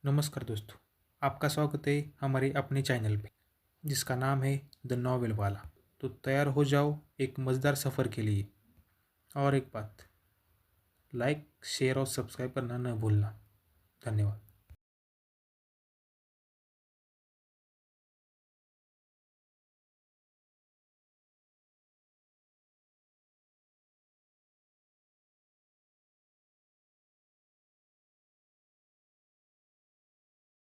नमस्कार दोस्तों, आपका स्वागत है हमारे अपने चैनल पे जिसका नाम है द नॉवेल वाला। तो तैयार हो जाओ एक मज़ेदार सफ़र के लिए। और एक बात, लाइक शेयर और सब्सक्राइब करना न भूलना। धन्यवाद।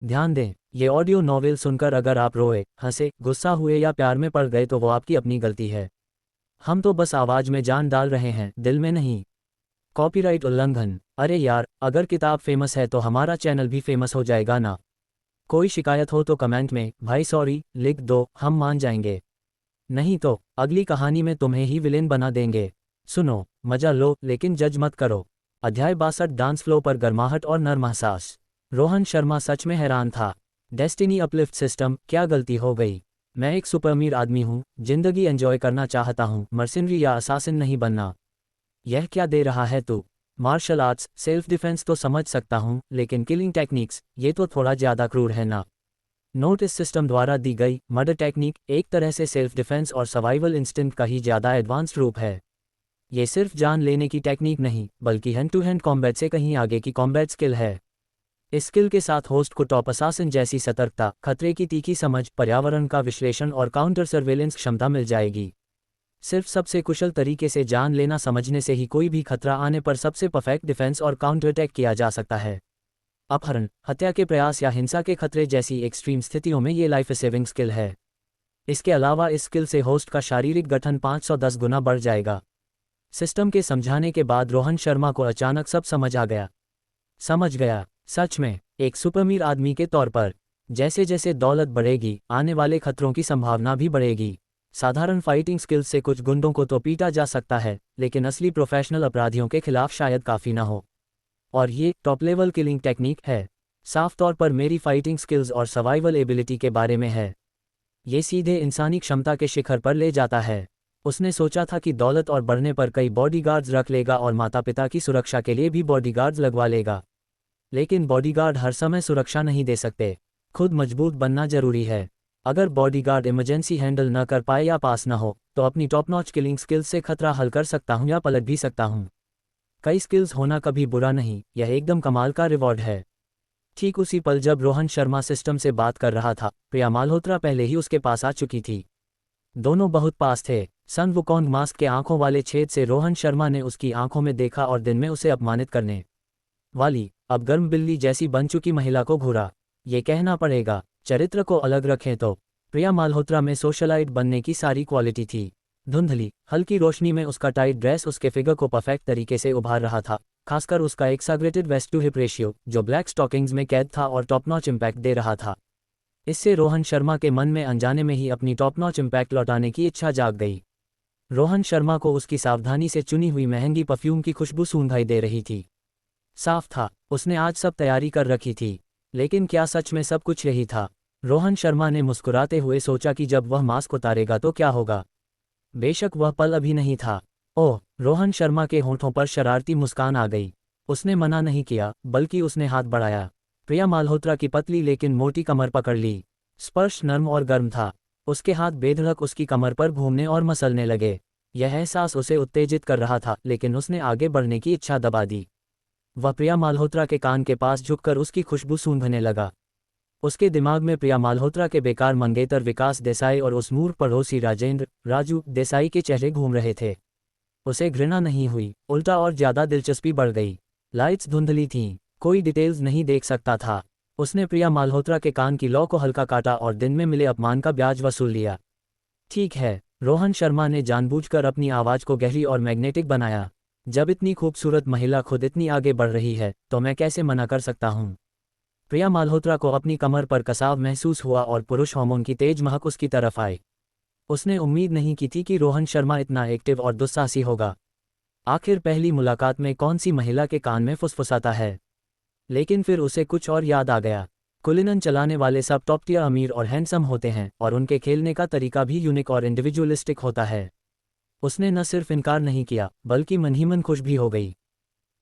ध्यान दें, ये ऑडियो नॉवेल सुनकर अगर आप रोए, हंसे, गुस्सा हुए या प्यार में पड़ गए तो वो आपकी अपनी गलती है। हम तो बस आवाज में जान डाल रहे हैं, दिल में नहीं। कॉपीराइट उल्लंघन। अरे यार, अगर किताब फेमस है तो हमारा चैनल भी फेमस हो जाएगा ना। कोई शिकायत हो तो कमेंट में भाई सॉरी लिख दो, हम मान जाएंगे। नहीं तो अगली कहानी में तुम्हें ही विलेन बना देंगे। सुनो, मजा लो लेकिन जज मत करो। अध्याय 62, डांस फ्लो पर गर्माहट और नर्म एहसास। रोहन शर्मा सच में हैरान था। डेस्टिनी अपलिफ्ट सिस्टम, क्या गलती हो गई? मैं एक सुपर अमीर आदमी हूँ, जिंदगी एंजॉय करना चाहता हूँ, मर्सिनरी या असासिन नहीं बनना। यह क्या दे रहा है तू? मार्शल आर्ट्स, सेल्फ डिफेंस तो समझ सकता हूँ, लेकिन किलिंग टेक्निक्स, ये तो थोड़ा ज्यादा क्रूर है ना। नोट इस सिस्टम द्वारा दी गई मर्डर टेक्निक एक तरह से सेल्फ डिफेंस और सर्वाइवल इंस्टिंक्ट का ही ज़्यादा एडवांस्ड रूप है। ये सिर्फ जान लेने की टेक्निक नहीं, बल्कि हैंड टू हैंड कॉम्बैट से कहीं आगे की कॉम्बैट स्किल है। इस स्किल के साथ होस्ट को टॉप असासिन जैसी सतर्कता, खतरे की तीखी समझ, पर्यावरण का विश्लेषण और काउंटर सर्वेलेंस क्षमता मिल जाएगी। सिर्फ सबसे कुशल तरीके से जान लेना समझने से ही कोई भी खतरा आने पर सबसे परफेक्ट डिफेंस और काउंटर अटैक किया जा सकता है। अपहरण, हत्या के प्रयास या हिंसा के खतरे जैसी एक्सट्रीम स्थितियों में ये लाइफ सेविंग स्किल है। इसके अलावा इस स्किल से होस्ट का शारीरिक गठन 510 गुना बढ़ जाएगा। सिस्टम के समझाने के बाद रोहन शर्मा को अचानक सब समझ आ गया। समझ गया, सच में, एक सुपरमीर आदमी के तौर पर। जैसे जैसे दौलत बढ़ेगी, आने वाले खतरों की संभावना भी बढ़ेगी। साधारण फाइटिंग स्किल्स से कुछ गुंडों को तो पीटा जा सकता है, लेकिन असली प्रोफेशनल अपराधियों के खिलाफ शायद काफ़ी ना हो। और ये टॉप लेवल किलिंग टेक्निक है। साफ तौर पर मेरी फाइटिंग स्किल्स और सर्वाइवल एबिलिटी के बारे में है। ये सीधे इंसानी क्षमता के शिखर पर ले जाता है। उसने सोचा था कि दौलत और बढ़ने पर कई बॉडीगार्ड्स रख लेगा और माता पिता की सुरक्षा के लिए भी बॉडीगार्ड्स लगवा लेगा। लेकिन बॉडीगार्ड हर समय सुरक्षा नहीं दे सकते। खुद मजबूत बनना जरूरी है। अगर बॉडीगार्ड इमरजेंसी हैंडल न कर पाए या पास न हो, तो अपनी टॉप नॉच किलिंग स्किल्स से खतरा हल कर सकता हूँ या पलट भी सकता हूँ। कई स्किल्स होना कभी बुरा नहीं, यह एकदम कमाल का रिवॉर्ड है। ठीक उसी पल जब रोहन शर्मा सिस्टम से बात कर रहा था, प्रिया माल्होत्रा पहले ही उसके पास आ चुकी थी। दोनों बहुत पास थे। सन वुकोंग मास्क के आंखों वाले छेद से रोहन शर्मा ने उसकी आंखों में देखा और दिन में उसे अपमानित करने वाली, अब गर्म बिल्ली जैसी बन चुकी महिला को घूरा। ये कहना पड़ेगा, चरित्र को अलग रखें तो प्रिया माल्होत्रा में सोशलाइट बनने की सारी क्वालिटी थी। धुंधली हल्की रोशनी में उसका टाइट ड्रेस उसके फिगर को परफेक्ट तरीके से उभार रहा था, खासकर उसका एक्साग्रेटेड वेस्ट टू हिप रेशियो जो ब्लैक स्टॉकिंग्स में कैद था और टॉप नॉच इम्पैक्ट दे रहा था। इससे रोहन शर्मा के मन में अनजाने में ही अपनी टॉप नॉच इम्पैक्ट लौटाने की इच्छा जाग गई। रोहन शर्मा को उसकी सावधानी से चुनी हुई महंगी परफ्यूम की खुशबू सूंघाई दे रही थी। साफ था, उसने आज सब तैयारी कर रखी थी। लेकिन क्या सच में सब कुछ यही था? रोहन शर्मा ने मुस्कुराते हुए सोचा कि जब वह मास्क उतारेगा तो क्या होगा। बेशक वह पल अभी नहीं था। ओह, रोहन शर्मा के होंठों पर शरारती मुस्कान आ गई। उसने मना नहीं किया, बल्कि उसने हाथ बढ़ाया। प्रिया माल्होत्रा की पतली लेकिन मोटी कमर पकड़ ली। स्पर्श नर्म और गर्म था। उसके हाथ बेधड़क उसकी कमर पर घूमने और मसलने लगे। यह एहसास उसे उत्तेजित कर रहा था, लेकिन उसने आगे बढ़ने की इच्छा दबा दी। वह प्रिया माल्होत्रा के कान के पास झुककर उसकी खुशबू सूंघने लगा। उसके दिमाग में प्रिया माल्होत्रा के बेकार मंगेतर विकास देसाई और उस मूर्ख पड़ोसी राजेंद्र राजू देसाई के चेहरे घूम रहे थे। उसे घृणा नहीं हुई, उल्टा और ज्यादा दिलचस्पी बढ़ गई। लाइट्स धुंधली थीं, कोई डिटेल्स नहीं देख सकता था। उसने प्रिया माल्होत्रा के कान की लौ को हल्का काटा और दिन में मिले अपमान का ब्याज वसूल लिया। ठीक है, रोहन शर्मा ने जानबूझकर अपनी आवाज को गहरी और मैग्नेटिक बनाया। जब इतनी खूबसूरत महिला खुद इतनी आगे बढ़ रही है, तो मैं कैसे मना कर सकता हूँ। प्रिया माल्होत्रा को अपनी कमर पर कसाव महसूस हुआ और पुरुष हार्मोन की तेज महक उसकी तरफ आई। उसने उम्मीद नहीं की थी कि रोहन शर्मा इतना एक्टिव और दुस्साहसी होगा। आखिर पहली मुलाकात में कौन सी महिला के कान में फुसफुसाता है। लेकिन फिर उसे कुछ और याद आ गया। कुलिनन चलाने वाले सब टॉप टियर अमीर और हैंडसम होते हैं, और उनके खेलने का तरीका भी यूनिक और इंडिविजुअलिस्टिक होता है। उसने न सिर्फ इनकार नहीं किया, बल्कि मन ही मन खुश भी हो गई।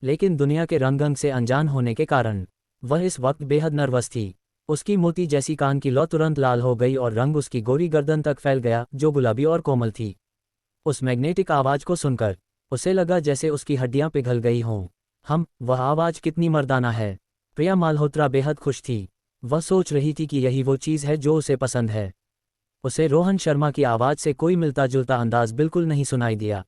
लेकिन दुनिया के रंग से अनजान होने के कारण वह इस वक्त बेहद नर्वस थी। उसकी मोती जैसी कान की लौ तुरंत लाल हो गई और रंग उसकी गोरी गर्दन तक फैल गया, जो गुलाबी और कोमल थी। उस मैग्नेटिक आवाज को सुनकर उसे लगा जैसे उसकी हड्डियां पिघल गई हों। वह आवाज कितनी मर्दाना है। प्रिया माल्होत्रा बेहद खुश थी। वह सोच रही थी कि यही वो चीज़ है जो उसे पसंद है। उसे रोहन शर्मा की आवाज़ से कोई मिलता जुलता अंदाज बिल्कुल नहीं सुनाई दिया,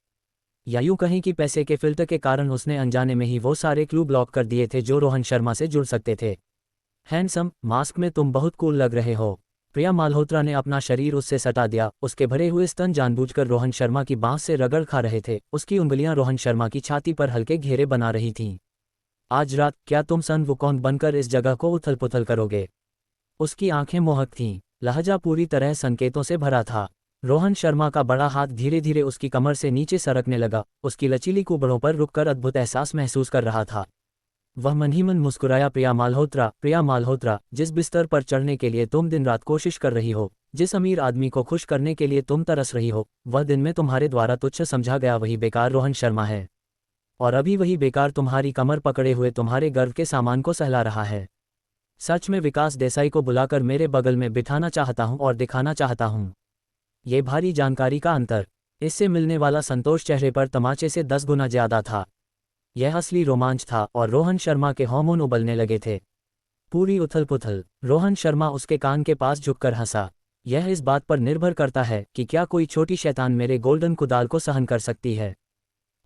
या यूं कहें कि पैसे के फिल्टर के कारण उसने अनजाने में ही वो सारे क्लू ब्लॉक कर दिए थे जो रोहन शर्मा से जुड़ सकते थे। हैंडसम, मास्क में तुम बहुत कूल लग रहे हो। प्रिया माल्होत्रा ने अपना शरीर उससे सटा दिया। उसके भरे हुए स्तन जानबूझकर रोहन शर्मा की बांस से रगड़ खा रहे थे। उसकी उंगलियां रोहन शर्मा की छाती पर हल्के घेरे बना रही थीं। आज रात क्या तुम सन वुकोंग बनकर इस जगह को उथल पुथल करोगे? उसकी आंखें मोहक थीं, लहजा पूरी तरह संकेतों से भरा था। रोहन शर्मा का बड़ा हाथ धीरे धीरे उसकी कमर से नीचे सरकने लगा। उसकी लचीली कुबड़ों पर रुककर अद्भुत एहसास महसूस कर रहा था। वह मन ही मन मुस्कुराया। प्रिया माल्होत्रा, जिस बिस्तर पर चढ़ने के लिए तुम दिन रात कोशिश कर रही हो, जिस अमीर आदमी को खुश करने के लिए तुम तरस रही हो, वह दिन में तुम्हारे द्वारा तुच्छ समझा गया वही बेकार रोहन शर्मा है। और अभी वही बेकार तुम्हारी कमर पकड़े हुए तुम्हारे गर्व के सामान को सहला रहा है। सच में विकास देसाई को बुलाकर मेरे बगल में बिठाना चाहता हूं और दिखाना चाहता हूं ये भारी जानकारी का अंतर। इससे मिलने वाला संतोष चेहरे पर तमाचे से 10 गुना ज्यादा था। यह असली रोमांच था और रोहन शर्मा के हार्मोन उबलने लगे थे। पूरी उथल पुथल। रोहन शर्मा उसके कान के पास झुककर हंसा। यह इस बात पर निर्भर करता है कि क्या कोई छोटी शैतान मेरे गोल्डन कुदाल को सहन कर सकती है।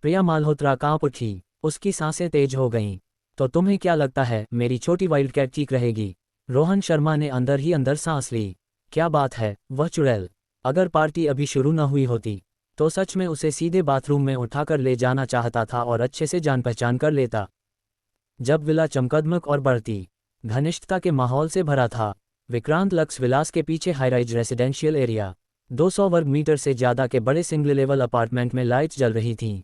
प्रिया माल्होत्रा कांप उठी। उसकी सांसें तेज हो गईं। तो तुम्हें क्या लगता है मेरी छोटी वाइल्ड कैट ठीक रहेगी? रोहन शर्मा ने अंदर ही अंदर सांस ली। क्या बात है, वह चुड़ैल। अगर पार्टी अभी शुरू न हुई होती तो सच में उसे सीधे बाथरूम में उठाकर ले जाना चाहता था और अच्छे से जान पहचान कर लेता। जब विला चमकदमक और बढ़ती घनिष्ठता के माहौल से भरा था। विक्रांत लक्स विलास के पीछे हाईराइज रेसिडेंशियल एरिया, 200 वर्ग मीटर से ज़्यादा के बड़े सिंगल लेवल अपार्टमेंट में लाइट्स जल रही थीं।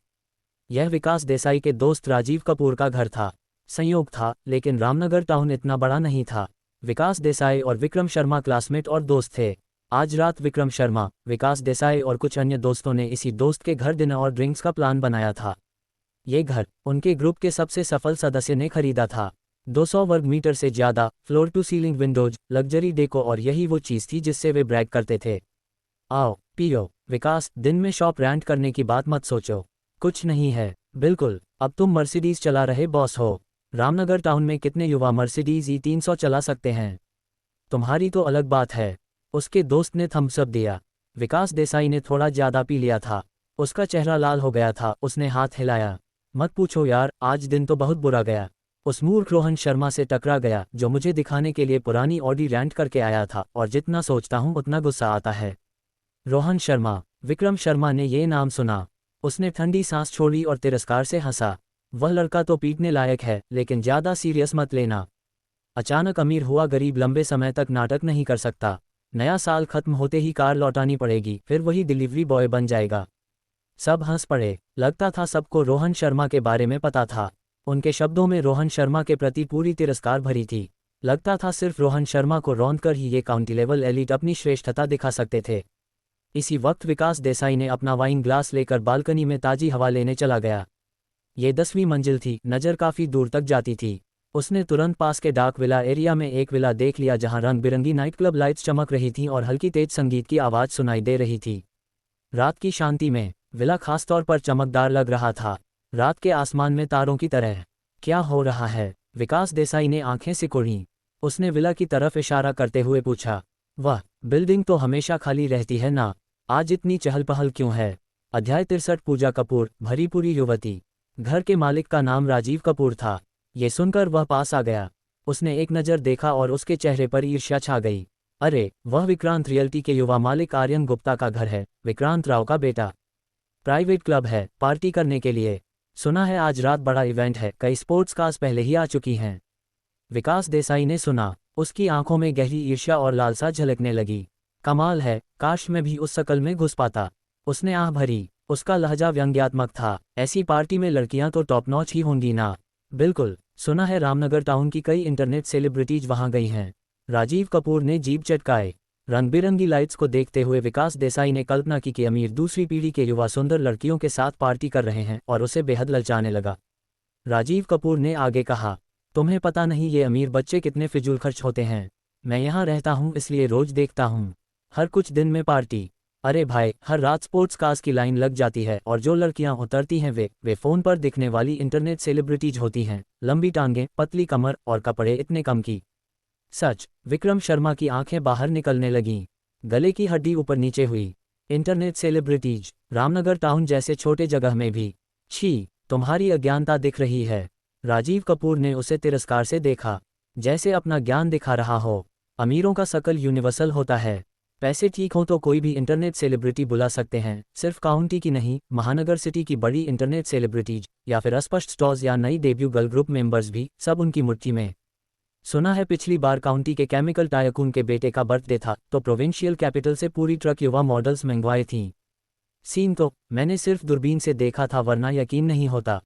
यह विकास देसाई के दोस्त राजीव कपूर का घर था। संयोग था, लेकिन रामनगर टाउन इतना बड़ा नहीं था। विकास देसाई और विक्रम शर्मा क्लासमेट और दोस्त थे। आज रात विक्रम शर्मा, विकास देसाई और कुछ अन्य दोस्तों ने इसी दोस्त के घर डिनर और ड्रिंक्स का प्लान बनाया था। ये घर उनके ग्रुप के सबसे सफल सदस्य ने खरीदा था। 200 वर्ग मीटर से ज़्यादा, floor to ceiling windows, luxury deco, और यही वो चीज़ थी जिससे वे ब्रैग करते थे। आओ पियो। विकास, दिन में शॉप रेंट करने की बात मत सोचो। कुछ नहीं है। बिल्कुल, अब तुम मर्सिडीज चला रहे बॉस हो। रामनगर टाउन में कितने युवा मर्सिडीज E300 चला सकते हैं? तुम्हारी तो अलग बात है। उसके दोस्त ने थम्स अप दिया। विकास देसाई ने थोड़ा ज़्यादा पी लिया था। उसका चेहरा लाल हो गया था। उसने हाथ हिलाया। मत पूछो यार, आज दिन तो बहुत बुरा गया। उस मूर्ख रोहन शर्मा से टकरा गया जो मुझे दिखाने के लिए पुरानी ऑडी रेंट करके आया था, और जितना सोचता हूँ उतना गुस्सा आता है। रोहन शर्मा। विक्रम शर्मा ने ये नाम सुना। उसने ठंडी सांस छोड़ी और तिरस्कार से हंसा। वह लड़का तो पीटने लायक है, लेकिन ज़्यादा सीरियस मत लेना। अचानक अमीर हुआ गरीब लंबे समय तक नाटक नहीं कर सकता। नया साल खत्म होते ही कार लौटानी पड़ेगी, फिर वही डिलीवरी बॉय बन जाएगा। सब हंस पड़े। लगता था सबको रोहन शर्मा के बारे में पता था। उनके शब्दों में रोहन शर्मा के प्रति पूरी तिरस्कार भरी थी। लगता था सिर्फ रोहन शर्मा को रौंद कर ही ये काउंटी लेवल एलिट अपनी श्रेष्ठता दिखा सकते थे। इसी वक्त विकास देसाई ने अपना वाइन ग्लास लेकर बालकनी में ताजी हवा लेने चला गया। ये 10वीं मंजिल थी। नज़र काफ़ी दूर तक जाती थी। उसने तुरंत पास के डाक विला एरिया में एक विला देख लिया जहां रंग बिरंगी नाइट क्लब लाइट्स चमक रही थीं और हल्की तेज संगीत की आवाज़ सुनाई दे रही थी। रात की शांति में विला खासतौर पर चमकदार लग रहा था, रात के आसमान में तारों की तरह। क्या हो रहा है? विकास देसाई ने आंखें सिकुड़ीं। उसने विला की तरफ इशारा करते हुए पूछा। वह बिल्डिंग तो हमेशा खाली रहती है ना, आज इतनी चहल पहल क्यों है? अध्याय 63। पूजा कपूर, भरी पूरी युवती। घर के मालिक का नाम राजीव कपूर था। ये सुनकर वह पास आ गया। उसने एक नज़र देखा और उसके चेहरे पर ईर्ष्या छा गई। अरे, वह विक्रांत रियल्टी के युवा मालिक आर्यन गुप्ता का घर है। विक्रांत राव का बेटा। प्राइवेट क्लब है, पार्टी करने के लिए। सुना है आज रात बड़ा इवेंट है, कई स्पोर्ट्स कार्स पहले ही आ चुकी हैं। विकास देसाई ने सुना। उसकी आंखों में गहरी ईर्ष्या और लालसा झलकने लगी। कमाल है, काश मैं भी उस शकल में घुस पाता। उसने आह भरी। उसका लहजा व्यंग्यात्मक था। ऐसी पार्टी में लड़कियां तो टॉप नॉच ही होंगी ना। बिल्कुल, सुना है रामनगर टाउन की कई इंटरनेट सेलिब्रिटीज वहां गई हैं। राजीव कपूर ने जीभ चटकाए। रंग बिरंगी लाइट्स को देखते हुए विकास देसाई ने कल्पना की कि अमीर दूसरी पीढ़ी के युवा सुंदर लड़कियों के साथ पार्टी कर रहे हैं और उसे बेहद ललचाने लगा। राजीव कपूर ने आगे कहा, तुम्हें पता नहीं ये अमीर बच्चे कितने फिजूल खर्च होते हैं। मैं यहाँ रहता हूँ इसलिए रोज देखता हूँ। हर कुछ दिन में पार्टी। अरे भाई, हर रात स्पोर्ट्स कार्स की लाइन लग जाती है और जो लड़कियां उतरती हैं वे फ़ोन पर दिखने वाली इंटरनेट सेलिब्रिटीज होती हैं। लंबी टांगें, पतली कमर और कपड़े इतने कम की। सच। विक्रम शर्मा की आंखें बाहर निकलने लगीं। गले की हड्डी ऊपर नीचे हुई। इंटरनेट सेलिब्रिटीज, रामनगर टाउन जैसे छोटे जगह में भी। छी, तुम्हारी अज्ञानता दिख रही है। राजीव कपूर ने उसे तिरस्कार से देखा, जैसे अपना ज्ञान दिखा रहा हो। अमीरों का शकल यूनिवर्सल होता है। पैसे ठीक हों तो कोई भी इंटरनेट सेलिब्रिटी बुला सकते हैं, सिर्फ काउंटी की नहीं, महानगर सिटी की बड़ी इंटरनेट सेलिब्रिटीज या फिर अस्पष्ट स्टॉर्स या नई डेब्यू गर्ल ग्रुप मेंबर्स भी, सब उनकी मुट्ठी में। सुना है पिछली बार काउंटी के केमिकल टायकून के बेटे का बर्थडे था तो प्रोविंशियल कैपिटल से पूरी ट्रक युवा मॉडल्स मंगवाई थीं। सीन तो मैंने सिर्फ दूरबीन से देखा था वरना यकीन नहीं होता।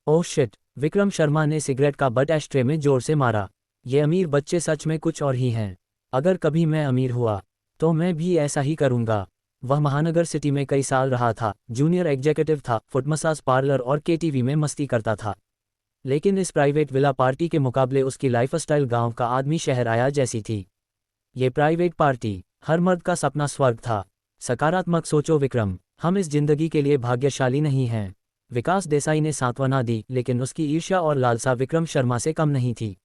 ओह शिट, विक्रम शर्मा ने सिगरेट का बट एशट्रे में जोर से मारा। ये अमीर बच्चे सच में कुछ और ही हैं। अगर कभी मैं अमीर हुआ तो मैं भी ऐसा ही करूंगा। वह महानगर सिटी में कई साल रहा था, जूनियर एग्जीक्यूटिव था, फुट मसाज पार्लर और केटीवी में मस्ती करता था। लेकिन इस प्राइवेट विला पार्टी के मुकाबले उसकी लाइफस्टाइल गांव का आदमी शहर आया जैसी थी। ये प्राइवेट पार्टी हर मर्द का सपना स्वर्ग था। सकारात्मक सोचो विक्रम, हम इस जिंदगी के लिए भाग्यशाली नहीं हैं। विकास देसाई ने सांत्वना दी, लेकिन उसकी ईर्ष्या और लालसा विक्रम शर्मा से कम नहीं थी।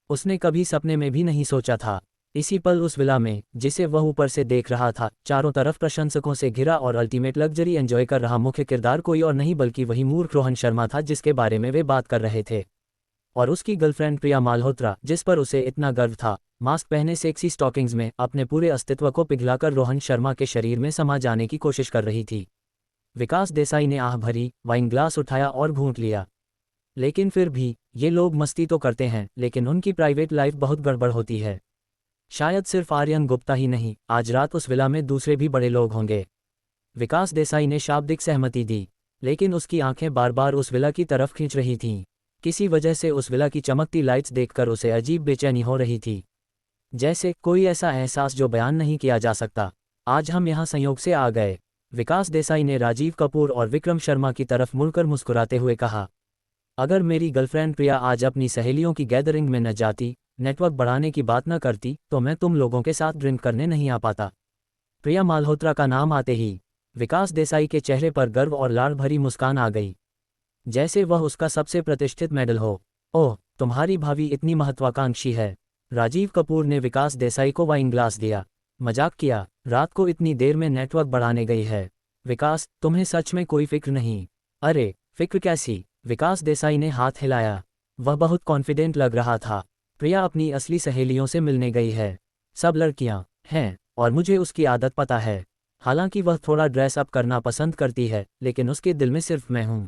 उसने कभी सपने में भी नहीं सोचा था। इसी पल उस विला में, जिसे वह ऊपर से देख रहा था, चारों तरफ प्रशंसकों से घिरा और अल्टीमेट लग्जरी एंजॉय कर रहा मुख्य किरदार कोई और नहीं बल्कि वही मूर्ख रोहन शर्मा था जिसके बारे में वे बात कर रहे थे। और उसकी गर्लफ्रेंड प्रिया माल्होत्रा, जिस पर उसे इतना गर्व था, मास्क पहने सेक्सी स्टॉकिंग्स में अपने पूरे अस्तित्व को पिघलाकर रोहन शर्मा के शरीर में समा जाने की कोशिश कर रही थी। विकास देसाई ने आह भरी, वाइन ग्लास उठाया और घूंट लिया। लेकिन फिर भी, ये लोग मस्ती तो करते हैं, लेकिन उनकी प्राइवेट लाइफ बहुत गड़बड़ होती है। शायद सिर्फ आर्यन गुप्ता ही नहीं, आज रात उस विला में दूसरे भी बड़े लोग होंगे। विकास देसाई ने शाब्दिक सहमति दी, लेकिन उसकी आंखें बार बार उस विला की तरफ खींच रही थीं। किसी वजह से उस विला की चमकती लाइट्स देखकर उसे अजीब बेचैनी हो रही थी, जैसे कोई ऐसा एहसास जो बयान नहीं किया जा सकता। आज हम यहाँ संयोग से आ गए। विकास देसाई ने राजीव कपूर और विक्रम शर्मा की तरफ मुड़कर मुस्कुराते हुए कहा, अगर मेरी गर्लफ्रेंड प्रिया आज अपनी सहेलियों की गैदरिंग में न जाती, नेटवर्क बढ़ाने की बात न करती, तो मैं तुम लोगों के साथ ड्रिंक करने नहीं आ पाता। प्रिया माल्होत्रा का नाम आते ही विकास देसाई के चेहरे पर गर्व और लाड़ भरी मुस्कान आ गई, जैसे वह उसका सबसे प्रतिष्ठित मेडल हो। ओह, तुम्हारी भाभी इतनी महत्वाकांक्षी है। राजीव कपूर ने विकास देसाई को वाइन ग्लास दिया। मजाक किया, रात को इतनी देर में नेटवर्क बढ़ाने गई है। विकास, तुम्हें सच में कोई फिक्र नहीं? अरे, फिक्र कैसी? विकास देसाई ने हाथ हिलाया। वह बहुत कॉन्फिडेंट लग रहा था। प्रिया अपनी असली सहेलियों से मिलने गई है। सब लड़कियां हैं और मुझे उसकी आदत पता है। हालांकि वह थोड़ा ड्रेस अप करना पसंद करती है, लेकिन उसके दिल में सिर्फ मैं हूं।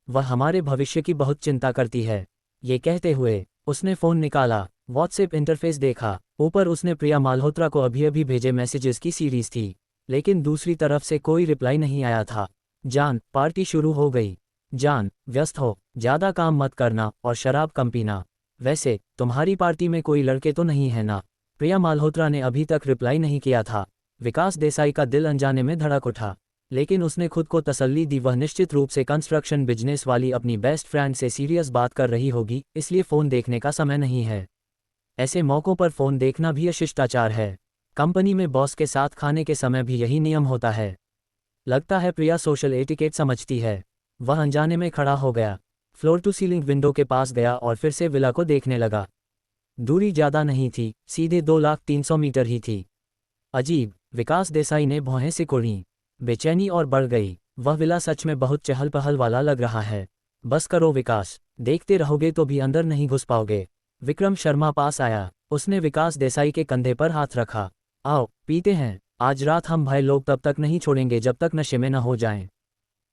वह हमारे भविष्य की बहुत चिंता करती है। ये कहते हुए उसने फ़ोन निकाला, व्हाट्सएप इंटरफेस देखा। ऊपर उसने प्रिया माल्होत्रा को अभी अभी भेजे मैसेजेस की सीरीज थी, लेकिन दूसरी तरफ से कोई रिप्लाई नहीं आया था। जान, पार्टी शुरू हो गई। जान, व्यस्त हो, ज़्यादा काम मत करना और शराब कम पीना। वैसे तुम्हारी पार्टी में कोई लड़के तो नहीं है ना? प्रिया माल्होत्रा ने अभी तक रिप्लाई नहीं किया था। विकास देसाई का दिल अनजाने में धड़क उठा, लेकिन उसने खुद को तसल्ली दी वह निश्चित रूप से कंस्ट्रक्शन बिजनेस वाली अपनी बेस्ट फ्रेंड से सीरियस बात कर रही होगी, इसलिए फ़ोन देखने का समय नहीं है। ऐसे मौक़ों पर फ़ोन देखना भी अशिष्टाचार है। कंपनी में बॉस के साथ खाने के समय भी यही नियम होता है। लगता है प्रिया सोशल एटिकेट समझती है। वह अनजाने में खड़ा हो गया, फ्लोर टू सीलिंग विंडो के पास गया और फिर से विला को देखने लगा। दूरी ज़्यादा नहीं थी, सीधे 2,300,000 मीटर ही थी। अजीब, विकास देसाई ने भौहें सिकुड़ीं। बेचैनी और बढ़ गई। वह विला सच में बहुत चहल पहल वाला लग रहा है। बस करो विकास, देखते रहोगे तो भी अंदर नहीं घुस पाओगे। विक्रम शर्मा पास आया। उसने विकास देसाई के कंधे पर हाथ रखा। आओ पीते हैं, आज रात हम भाई लोग तब तक नहीं छोड़ेंगे जब तक नशे में न हो जाएं।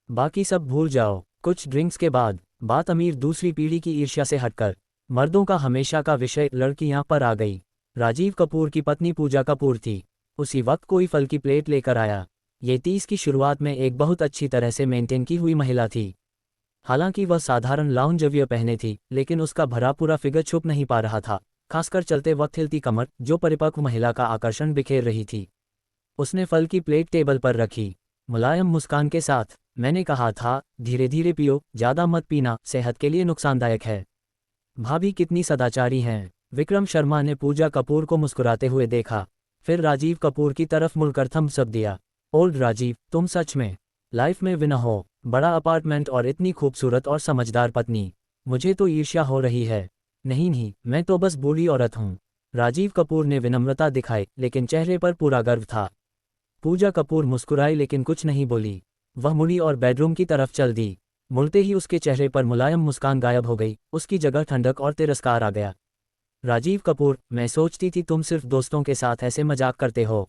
बाकी सब भूल जाओ। कुछ ड्रिंक्स के बाद बात अमीर दूसरी पीढ़ी की ईर्ष्या से हटकर मर्दों का हमेशा का विषय लड़कियां पर आ गई। राजीव कपूर की पत्नी पूजा कपूर थी। उसी वक्त कोई फल की प्लेट लेकर आया। ये 30 की शुरुआत में एक बहुत अच्छी तरह से मेंटेन की हुई महिला थी। हालांकि वह साधारण लाउंजवियर पहने थी, लेकिन उसका भरा पूरा फिगर छुप नहीं पा रहा था, खासकर चलते वक्त हिलती कमर जो परिपक्व महिला का आकर्षण बिखेर रही थी। उसने फल की प्लेट टेबल पर रखी, मुलायम मुस्कान के साथ। मैंने कहा था, धीरे धीरे पियो, ज़्यादा मत पीना, सेहत के लिए नुकसानदायक है। भाभी कितनी सदाचारी हैं। विक्रम शर्मा ने पूजा कपूर को मुस्कुराते हुए देखा, फिर राजीव कपूर की तरफ मुड़कर थम्स अप दिया। ओल्ड राजीव, तुम सच में लाइफ में विनर हो। बड़ा अपार्टमेंट और इतनी खूबसूरत और समझदार पत्नी। मुझे तो ईर्ष्या हो रही है। नहीं नहीं, मैं तो बस बूढ़ी औरत हूँ। राजीव कपूर ने विनम्रता दिखाई, लेकिन चेहरे पर पूरा गर्व था। पूजा कपूर मुस्कुराई लेकिन कुछ नहीं बोली। वह मुड़ी और बेडरूम की तरफ चल दी। मुड़ते ही उसके चेहरे पर मुलायम मुस्कान गायब हो गई, उसकी जगह ठंडक और तिरस्कार आ गया। राजीव कपूर, मैं सोचती थी तुम सिर्फ दोस्तों के साथ ऐसे मजाक करते हो।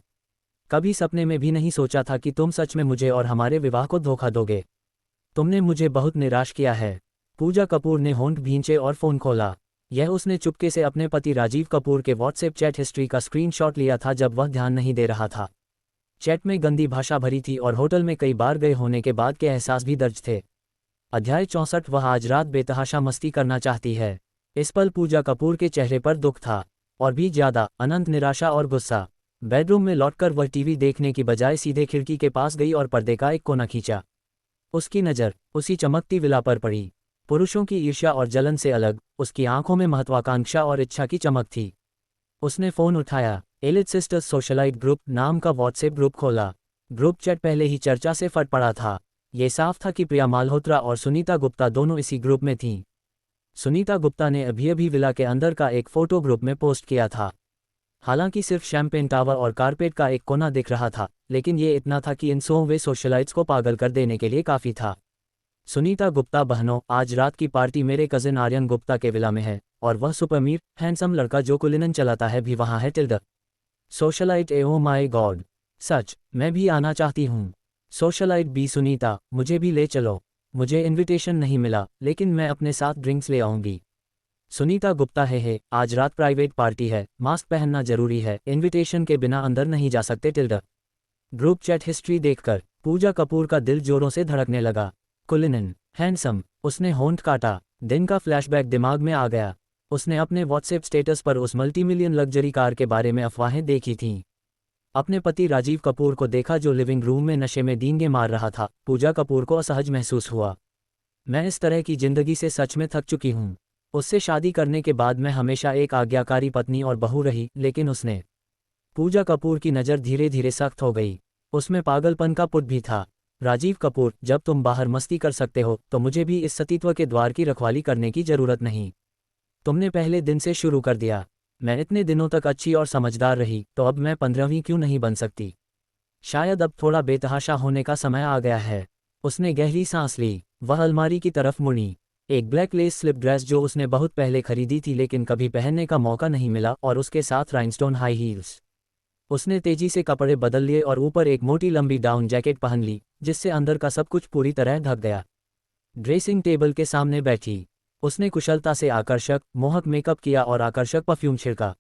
कभी सपने में भी नहीं सोचा था कि तुम सच में मुझे और हमारे विवाह को धोखा दोगे। तुमने मुझे बहुत निराश किया है। पूजा कपूर ने होंठ भींचे और फ़ोन खोला। यह उसने चुपके से अपने पति राजीव कपूर के व्हाट्सएप चैट हिस्ट्री का स्क्रीनशॉट लिया था जब वह ध्यान नहीं दे रहा था। चैट में गंदी भाषा भरी थी और होटल में कई बार गए होने के बाद के एहसास भी दर्ज थे। अध्याय 64। वह आज रात बेतहाशा मस्ती करना चाहती है। इस पल पूजा कपूर के चेहरे पर दुख था, और भी ज्यादा अनंत निराशा और गुस्सा। बेडरूम में लौटकर वह टीवी देखने की बजाय सीधे खिड़की के पास गई और पर्दे का एक कोना खींचा। उसकी नज़र उसी चमकती विला पर पड़ी। पुरुषों की ईर्ष्या और जलन से अलग, उसकी आंखों में महत्वाकांक्षा और इच्छा की चमक थी। उसने फ़ोन उठाया। एलिट सिस्टर्स सोशलाइट ग्रुप नाम का व्हाट्सएप ग्रुप खोला। ग्रुप चैट पहले ही चर्चा से फट पड़ा था। ये साफ था कि प्रिया माल्होत्रा और सुनीता गुप्ता दोनों इसी ग्रुप में थीं। सुनीता गुप्ता ने अभी अभी विला के अंदर का एक फ़ोटो ग्रुप में पोस्ट किया था। हालांकि सिर्फ शैंपेन टावर और कारपेट का एक कोना दिख रहा था, लेकिन ये इतना था कि इन 100वें सोशलाइट्स को पागल कर देने के लिए काफ़ी था। सुनीता गुप्ता बहनों, आज रात की पार्टी मेरे कजिन आर्यन गुप्ता के विला में है, और वह सुपरमीर हैंडसम लड़का जो कुलिनन चलाता है भी वहाँ है। टिल्डर सोशलाइट ए ओ माई गॉड, सच मैं भी आना चाहती हूँ। सोशलाइट बी सुनीता, मुझे भी ले चलो। मुझे इनविटेशन नहीं मिला, लेकिन मैं अपने साथ ड्रिंक्स ले आऊँगी। सुनीता गुप्ता है, आज रात प्राइवेट पार्टी है, मास्क पहनना जरूरी है, इनविटेशन के बिना अंदर नहीं जा सकते। टिल्डर ग्रुप चैट हिस्ट्री देखकर पूजा कपूर का दिल जोरों से धड़कने लगा। कुलिनन, हैंडसम, उसने होंठ काटा। दिन का फ्लैशबैक दिमाग में आ गया। उसने अपने व्हाट्सएप स्टेटस पर उस मल्टीमिलियन लग्जरी कार के बारे में अफवाहें देखी थीं। अपने पति राजीव कपूर को देखा जो लिविंग रूम में नशे में डींगे मार रहा था। पूजा कपूर को असहज महसूस हुआ। मैं इस तरह की जिंदगी से सच में थक चुकी हूँ। उससे शादी करने के बाद मैं हमेशा एक आज्ञाकारी पत्नी और बहू रही, लेकिन उसने। पूजा कपूर की नज़र धीरे धीरे सख्त हो गई। उसमें पागलपन का पुट भी था। राजीव कपूर, जब तुम बाहर मस्ती कर सकते हो तो मुझे भी इस सतीत्व के द्वार की रखवाली करने की जरूरत नहीं। तुमने पहले दिन से शुरू कर दिया। मैं इतने दिनों तक अच्छी और समझदार रही, तो अब मैं 15वीं क्यों नहीं बन सकती? शायद अब थोड़ा बेतहाशा होने का समय आ गया है। उसने गहरी सांस ली। वह अलमारी की तरफ मुड़ी। एक ब्लैक लेस स्लिप ड्रेस जो उसने बहुत पहले खरीदी थी लेकिन कभी पहनने का मौका नहीं मिला, और उसके साथ राइनस्टोन हाई हील्स। उसने तेजी से कपड़े बदल लिए और ऊपर एक मोटी लंबी डाउन जैकेट पहन ली, जिससे अंदर का सब कुछ पूरी तरह ढक गया। ड्रेसिंग टेबल के सामने बैठी, उसने कुशलता से आकर्षक, मोहक मेकअप किया और आकर्षक परफ्यूम छिड़का।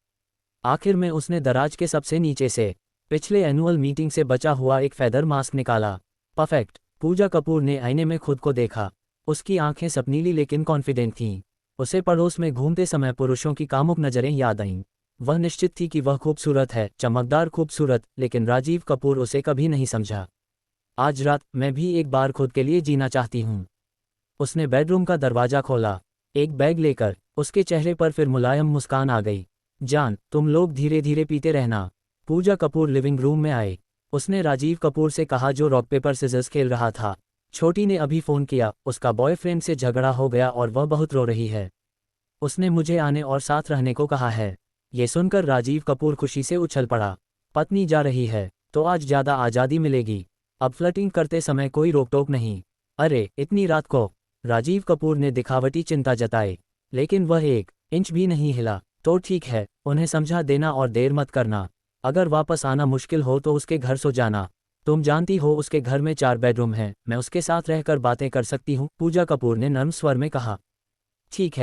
आखिर में उसने दराज के सबसे नीचे से पिछले एनुअल मीटिंग से बचा हुआ एक फेदर मास्क निकाला। परफेक्ट। पूजा कपूर ने आईने में खुद को देखा। उसकी आंखें सपनीली लेकिन कॉन्फिडेंट थीं। उसे पड़ोस में घूमते समय पुरुषों की कामुक नज़रें याद आईं। वह निश्चित थी कि वह खूबसूरत है, चमकदार खूबसूरत, लेकिन राजीव कपूर उसे कभी नहीं समझा। आज रात मैं भी एक बार खुद के लिए जीना चाहती हूँ। उसने बेडरूम का दरवाज़ा खोला। एक बैग लेकर उसके चेहरे पर फिर मुलायम मुस्कान आ गई। जान, तुम लोग धीरे धीरे पीते रहना। पूजा कपूर लिविंग रूम में आए। उसने राजीव कपूर से कहा जो रॉक पेपर सिजर्स खेल रहा था। छोटी ने अभी फ़ोन किया, उसका बॉयफ्रेंड से झगड़ा हो गया और वह बहुत रो रही है। उसने मुझे आने और साथ रहने को कहा है। ये सुनकर राजीव कपूर खुशी से उछल पड़ा। पत्नी जा रही है तो आज ज़्यादा आज़ादी मिलेगी। अब फ्लर्टिंग करते समय कोई रोक टोक नहीं। अरे इतनी रात को? राजीव कपूर ने दिखावटी चिंता जताई, लेकिन वह 1 इंच भी नहीं हिला। तो ठीक है, उन्हें समझा देना और देर मत करना। अगर वापस आना मुश्किल हो तो उसके घर सो जाना। तुम जानती हो उसके घर में 4 बेडरूम हैं, मैं उसके साथ रहकर बातें कर सकती हूँ, पूजा कपूर ने नर्म स्वर में कहा। ठीक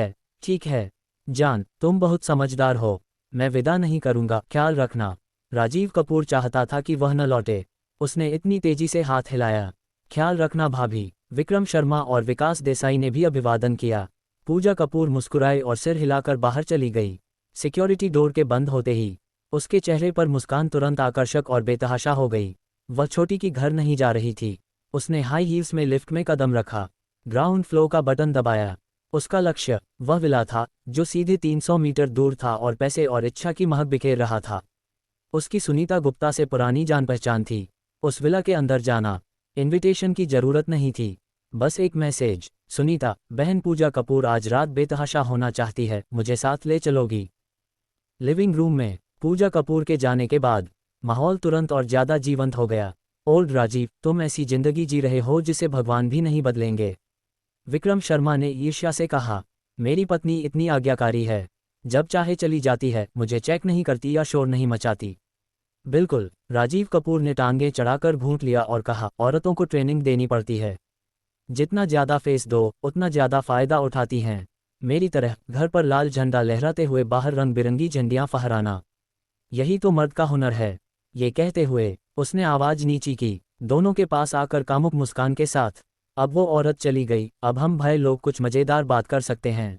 है जान, तुम बहुत समझदार हो। मैं विदा नहीं करूँगा, ख्याल रखना। राजीव कपूर चाहता था कि वह न लौटे। उसने इतनी तेजी से हाथ हिलाया। ख्याल रखना भाभी। विक्रम शर्मा और विकास देसाई ने भी अभिवादन किया। पूजा कपूर मुस्कुराई और सिर हिलाकर बाहर चली गई। सिक्योरिटी डोर के बंद होते ही उसके चेहरे पर मुस्कान तुरंत आकर्षक और बेतहाशा हो गई। वह छोटी की घर नहीं जा रही थी। उसने हाई हील्स में लिफ्ट में कदम रखा, ग्राउंड फ्लोर का बटन दबाया। उसका लक्ष्य वह विला था जो सीधे 300 मीटर दूर था और पैसे और इच्छा की महक बिखेर रहा था। उसकी सुनीता गुप्ता से पुरानी जान पहचान थी। उस विला के अंदर जाना, इनविटेशन की जरूरत नहीं थी, बस एक मैसेज, सुनीता, बहन पूजा कपूर आज रात बेतहाशा होना चाहती है, मुझे साथ ले चलोगी। लिविंग रूम में पूजा कपूर के जाने के बाद माहौल तुरंत और ज्यादा जीवंत हो गया। ओल्ड राजीव, तुम ऐसी जिंदगी जी रहे हो जिसे भगवान भी नहीं बदलेंगे। विक्रम शर्मा ने ईर्ष्या से कहा, मेरी पत्नी इतनी आज्ञाकारी है, जब चाहे चली जाती है, मुझे चेक नहीं करती या शोर नहीं मचाती। बिल्कुल, राजीव कपूर ने टांगे चढ़ाकर भूंट लिया और कहा, औरतों को ट्रेनिंग देनी पड़ती है, जितना ज्यादा फेस दो उतना ज्यादा फायदा उठाती हैं। मेरी तरह घर पर लाल झंडा लहराते हुए बाहर रंग बिरंगी झंडियां फहराना, यही तो मर्द का हुनर है। ये कहते हुए उसने आवाज नीची की, दोनों के पास आकर कामुक मुस्कान के साथ। अब वो औरत चली गई, अब हम भाई लोग कुछ मजेदार बात कर सकते हैं।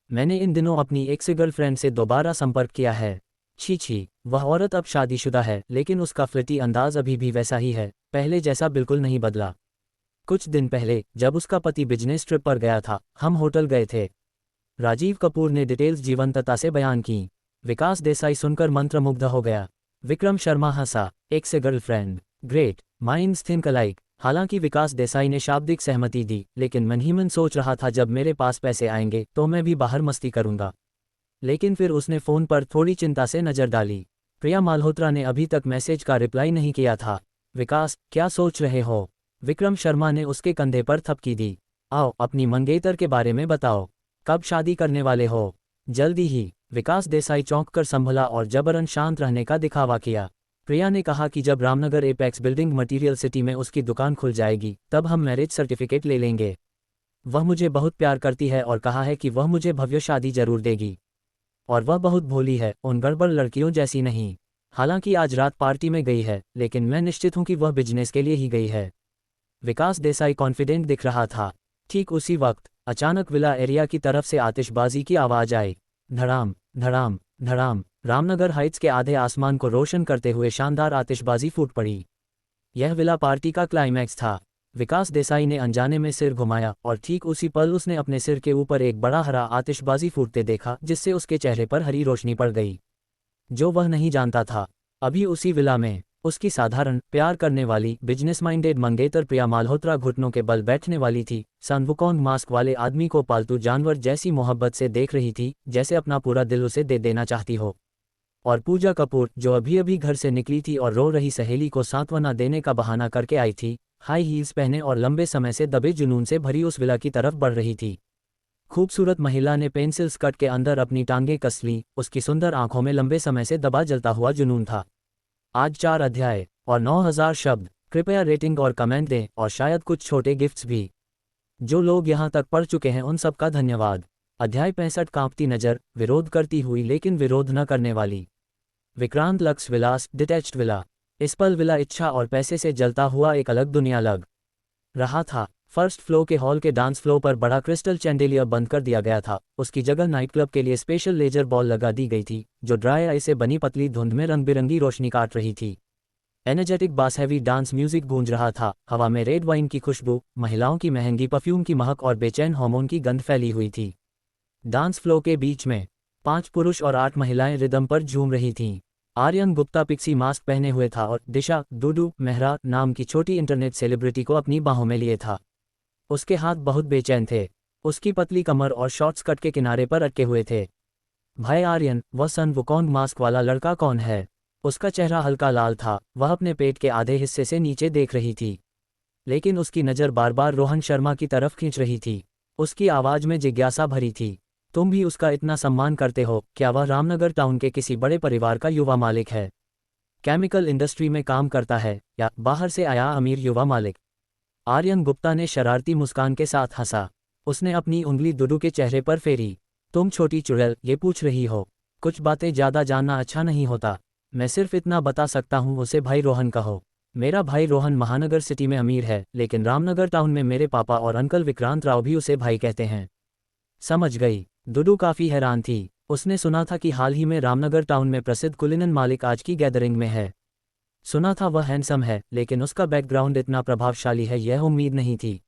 मैंने इन दिनों अपनी एक्स गर्लफ्रेंड से दोबारा संपर्क किया है। छी छी, वह औरत अब शादीशुदा है, लेकिन उसका फ्लर्टी अंदाज अभी भी वैसा ही है, पहले जैसा बिल्कुल नहीं बदला। कुछ दिन पहले जब उसका पति बिजनेस ट्रिप पर गया था, हम होटल गए थे। राजीव कपूर ने डिटेल्स जीवंतता से बयान की। विकास देसाई सुनकर मंत्रमुग्ध हो गया। विक्रम शर्मा हंसा, ex girlfriend, great, minds think alike. हालांकि विकास देसाई ने शाब्दिक सहमति दी, लेकिन मन ही मन सोच रहा था जब मेरे पास पैसे आएंगे तो मैं भी बाहर मस्ती करूंगा। लेकिन फिर उसने फ़ोन पर थोड़ी चिंता से नज़र डाली। प्रिया माल्होत्रा ने अभी तक मैसेज का रिप्लाई नहीं किया था। विकास, क्या सोच रहे हो? विक्रम शर्मा ने उसके कंधे पर थपकी दी। आओ, अपनी मंगेतर के बारे में बताओ, कब शादी करने वाले हो? जल्दी ही। विकास देसाई चौंक कर संभला और जबरन शांत रहने का दिखावा किया। प्रिया ने कहा कि जब Ramnagar apex building material city में उसकी दुकान खुल जाएगी तब हम मैरिज सर्टिफिकेट ले लेंगे। वह मुझे बहुत प्यार करती है और कहा है कि वह मुझे भव्य शादी जरूर देगी। और वह बहुत भोली है, उन गड़बड़ लड़कियों जैसी नहीं। हालांकि आज रात पार्टी में गई है, लेकिन मैं निश्चित हूं कि वह बिजनेस के लिए ही गई है। विकास देसाई कॉन्फिडेंट दिख रहा था। ठीक उसी वक्त अचानक विला एरिया की तरफ से आतिशबाजी की आवाज आई। धड़ाम धड़ाम धड़ाम। रामनगर हाइट्स के आधे आसमान को रोशन करते हुए शानदार आतिशबाजी फूट पड़ी। यह विला पार्टी का क्लाइमैक्स था। विकास देसाई ने अनजाने में सिर घुमाया और ठीक उसी पल उसने अपने सिर के ऊपर एक बड़ा हरा आतिशबाजी फूटते देखा, जिससे उसके चेहरे पर हरी रोशनी पड़ गई। जो वह नहीं जानता था, अभी उसी विला में उसकी साधारण, प्यार करने वाली, बिजनेस माइंडेड मंगेतर प्रिया माल्होत्रा घुटनों के बल बैठने वाली थी। सन वुकोंग मास्क वाले आदमी को पालतू जानवर जैसी मोहब्बत से देख रही थी, जैसे अपना पूरा दिल उसे दे देना चाहती हो। और पूजा कपूर, जो अभी अभी घर से निकली थी और रो रही सहेली को सांत्वना देने का बहाना करके आई थी, हाई हील्स पहने और लंबे समय से दबे जुनून से भरी उस विला की तरफ बढ़ रही थी। खूबसूरत महिला ने पेंसिल स्कर्ट के अंदर अपनी टांगें कस लीं, उसकी सुंदर आंखों में लंबे समय से दबा जलता हुआ जुनून था। आज 4 अध्याय और 9000 शब्द। कृपया रेटिंग और कमेंट दें और शायद कुछ छोटे गिफ्ट्स भी। जो लोग यहाँ तक पढ़ चुके हैं उन सबका धन्यवाद। अध्याय 65, कांपती नजर, विरोध करती हुई लेकिन विरोध न करने वाली। विक्रांत लक्स विलास, डिटैच्ड विला। इस पल विला इच्छा और पैसे से जलता हुआ एक अलग दुनिया लग रहा था। फर्स्ट फ्लोर के हॉल के डांस फ्लोर पर बड़ा क्रिस्टल चैंडेलियर बंद कर दिया गया था। उसकी जगह नाइट क्लब के लिए स्पेशल लेजर बॉल लगा दी गई थी, जो ड्राई आई से बनी पतली धुंध में रंग बिरंगी रोशनी काट रही थी। एनर्जेटिक बास हैवी डांस म्यूजिक गूंज रहा था। हवा में रेड वाइन की खुशबू, महिलाओं की महंगी परफ्यूम की महक और बेचैन हार्मोन की गंध फैली हुई थी। डांस फ्लोर के बीच में 5 पुरुष और 8 महिलाएं रिदम पर झूम रही थीं। आर्यन गुप्ता पिक्सी मास्क पहने हुए था और दिशा डूडू मेहरा नाम की छोटी इंटरनेट सेलिब्रिटी को अपनी बाहों में लिए था। उसके हाथ बहुत बेचैन थे। उसकी पतली कमर और शॉर्ट स्कर्ट के किनारे पर अटके हुए थे। भाई आर्यन, वह सन वुकोंग मास्क वाला लड़का कौन है? उसका चेहरा हल्का लाल था। वह अपने पेट के आधे हिस्से से नीचे देख रही थी, लेकिन उसकी नज़र बार बार रोहन शर्मा की तरफ खींच रही थी। उसकी आवाज़ में जिज्ञासा भरी थी। तुम भी उसका इतना सम्मान करते हो? क्या वह रामनगर टाउन के किसी बड़े परिवार का युवा मालिक है? केमिकल इंडस्ट्री में काम करता है या बाहर से आया अमीर युवा मालिक? आर्यन गुप्ता ने शरारती मुस्कान के साथ हंसा। उसने अपनी उंगली डूडू के चेहरे पर फेरी। तुम छोटी चुड़ैल, ये पूछ रही हो? कुछ बातें ज़्यादा जानना अच्छा नहीं होता। मैं सिर्फ इतना बता सकता हूँ, उसे भाई रोहन कहो। मेरा भाई रोहन महानगर सिटी में अमीर है, लेकिन रामनगर टाउन में मेरे पापा और अंकल विक्रांत राव भी उसे भाई कहते हैं। समझ गई। डूडू काफ़ी हैरान थी। उसने सुना था कि हाल ही में रामनगर टाउन में प्रसिद्ध कुलीनन मालिक आज की गैदरिंग में है। सुना था वह हैंडसम है, लेकिन उसका बैकग्राउंड इतना प्रभावशाली है, यह उम्मीद नहीं थी।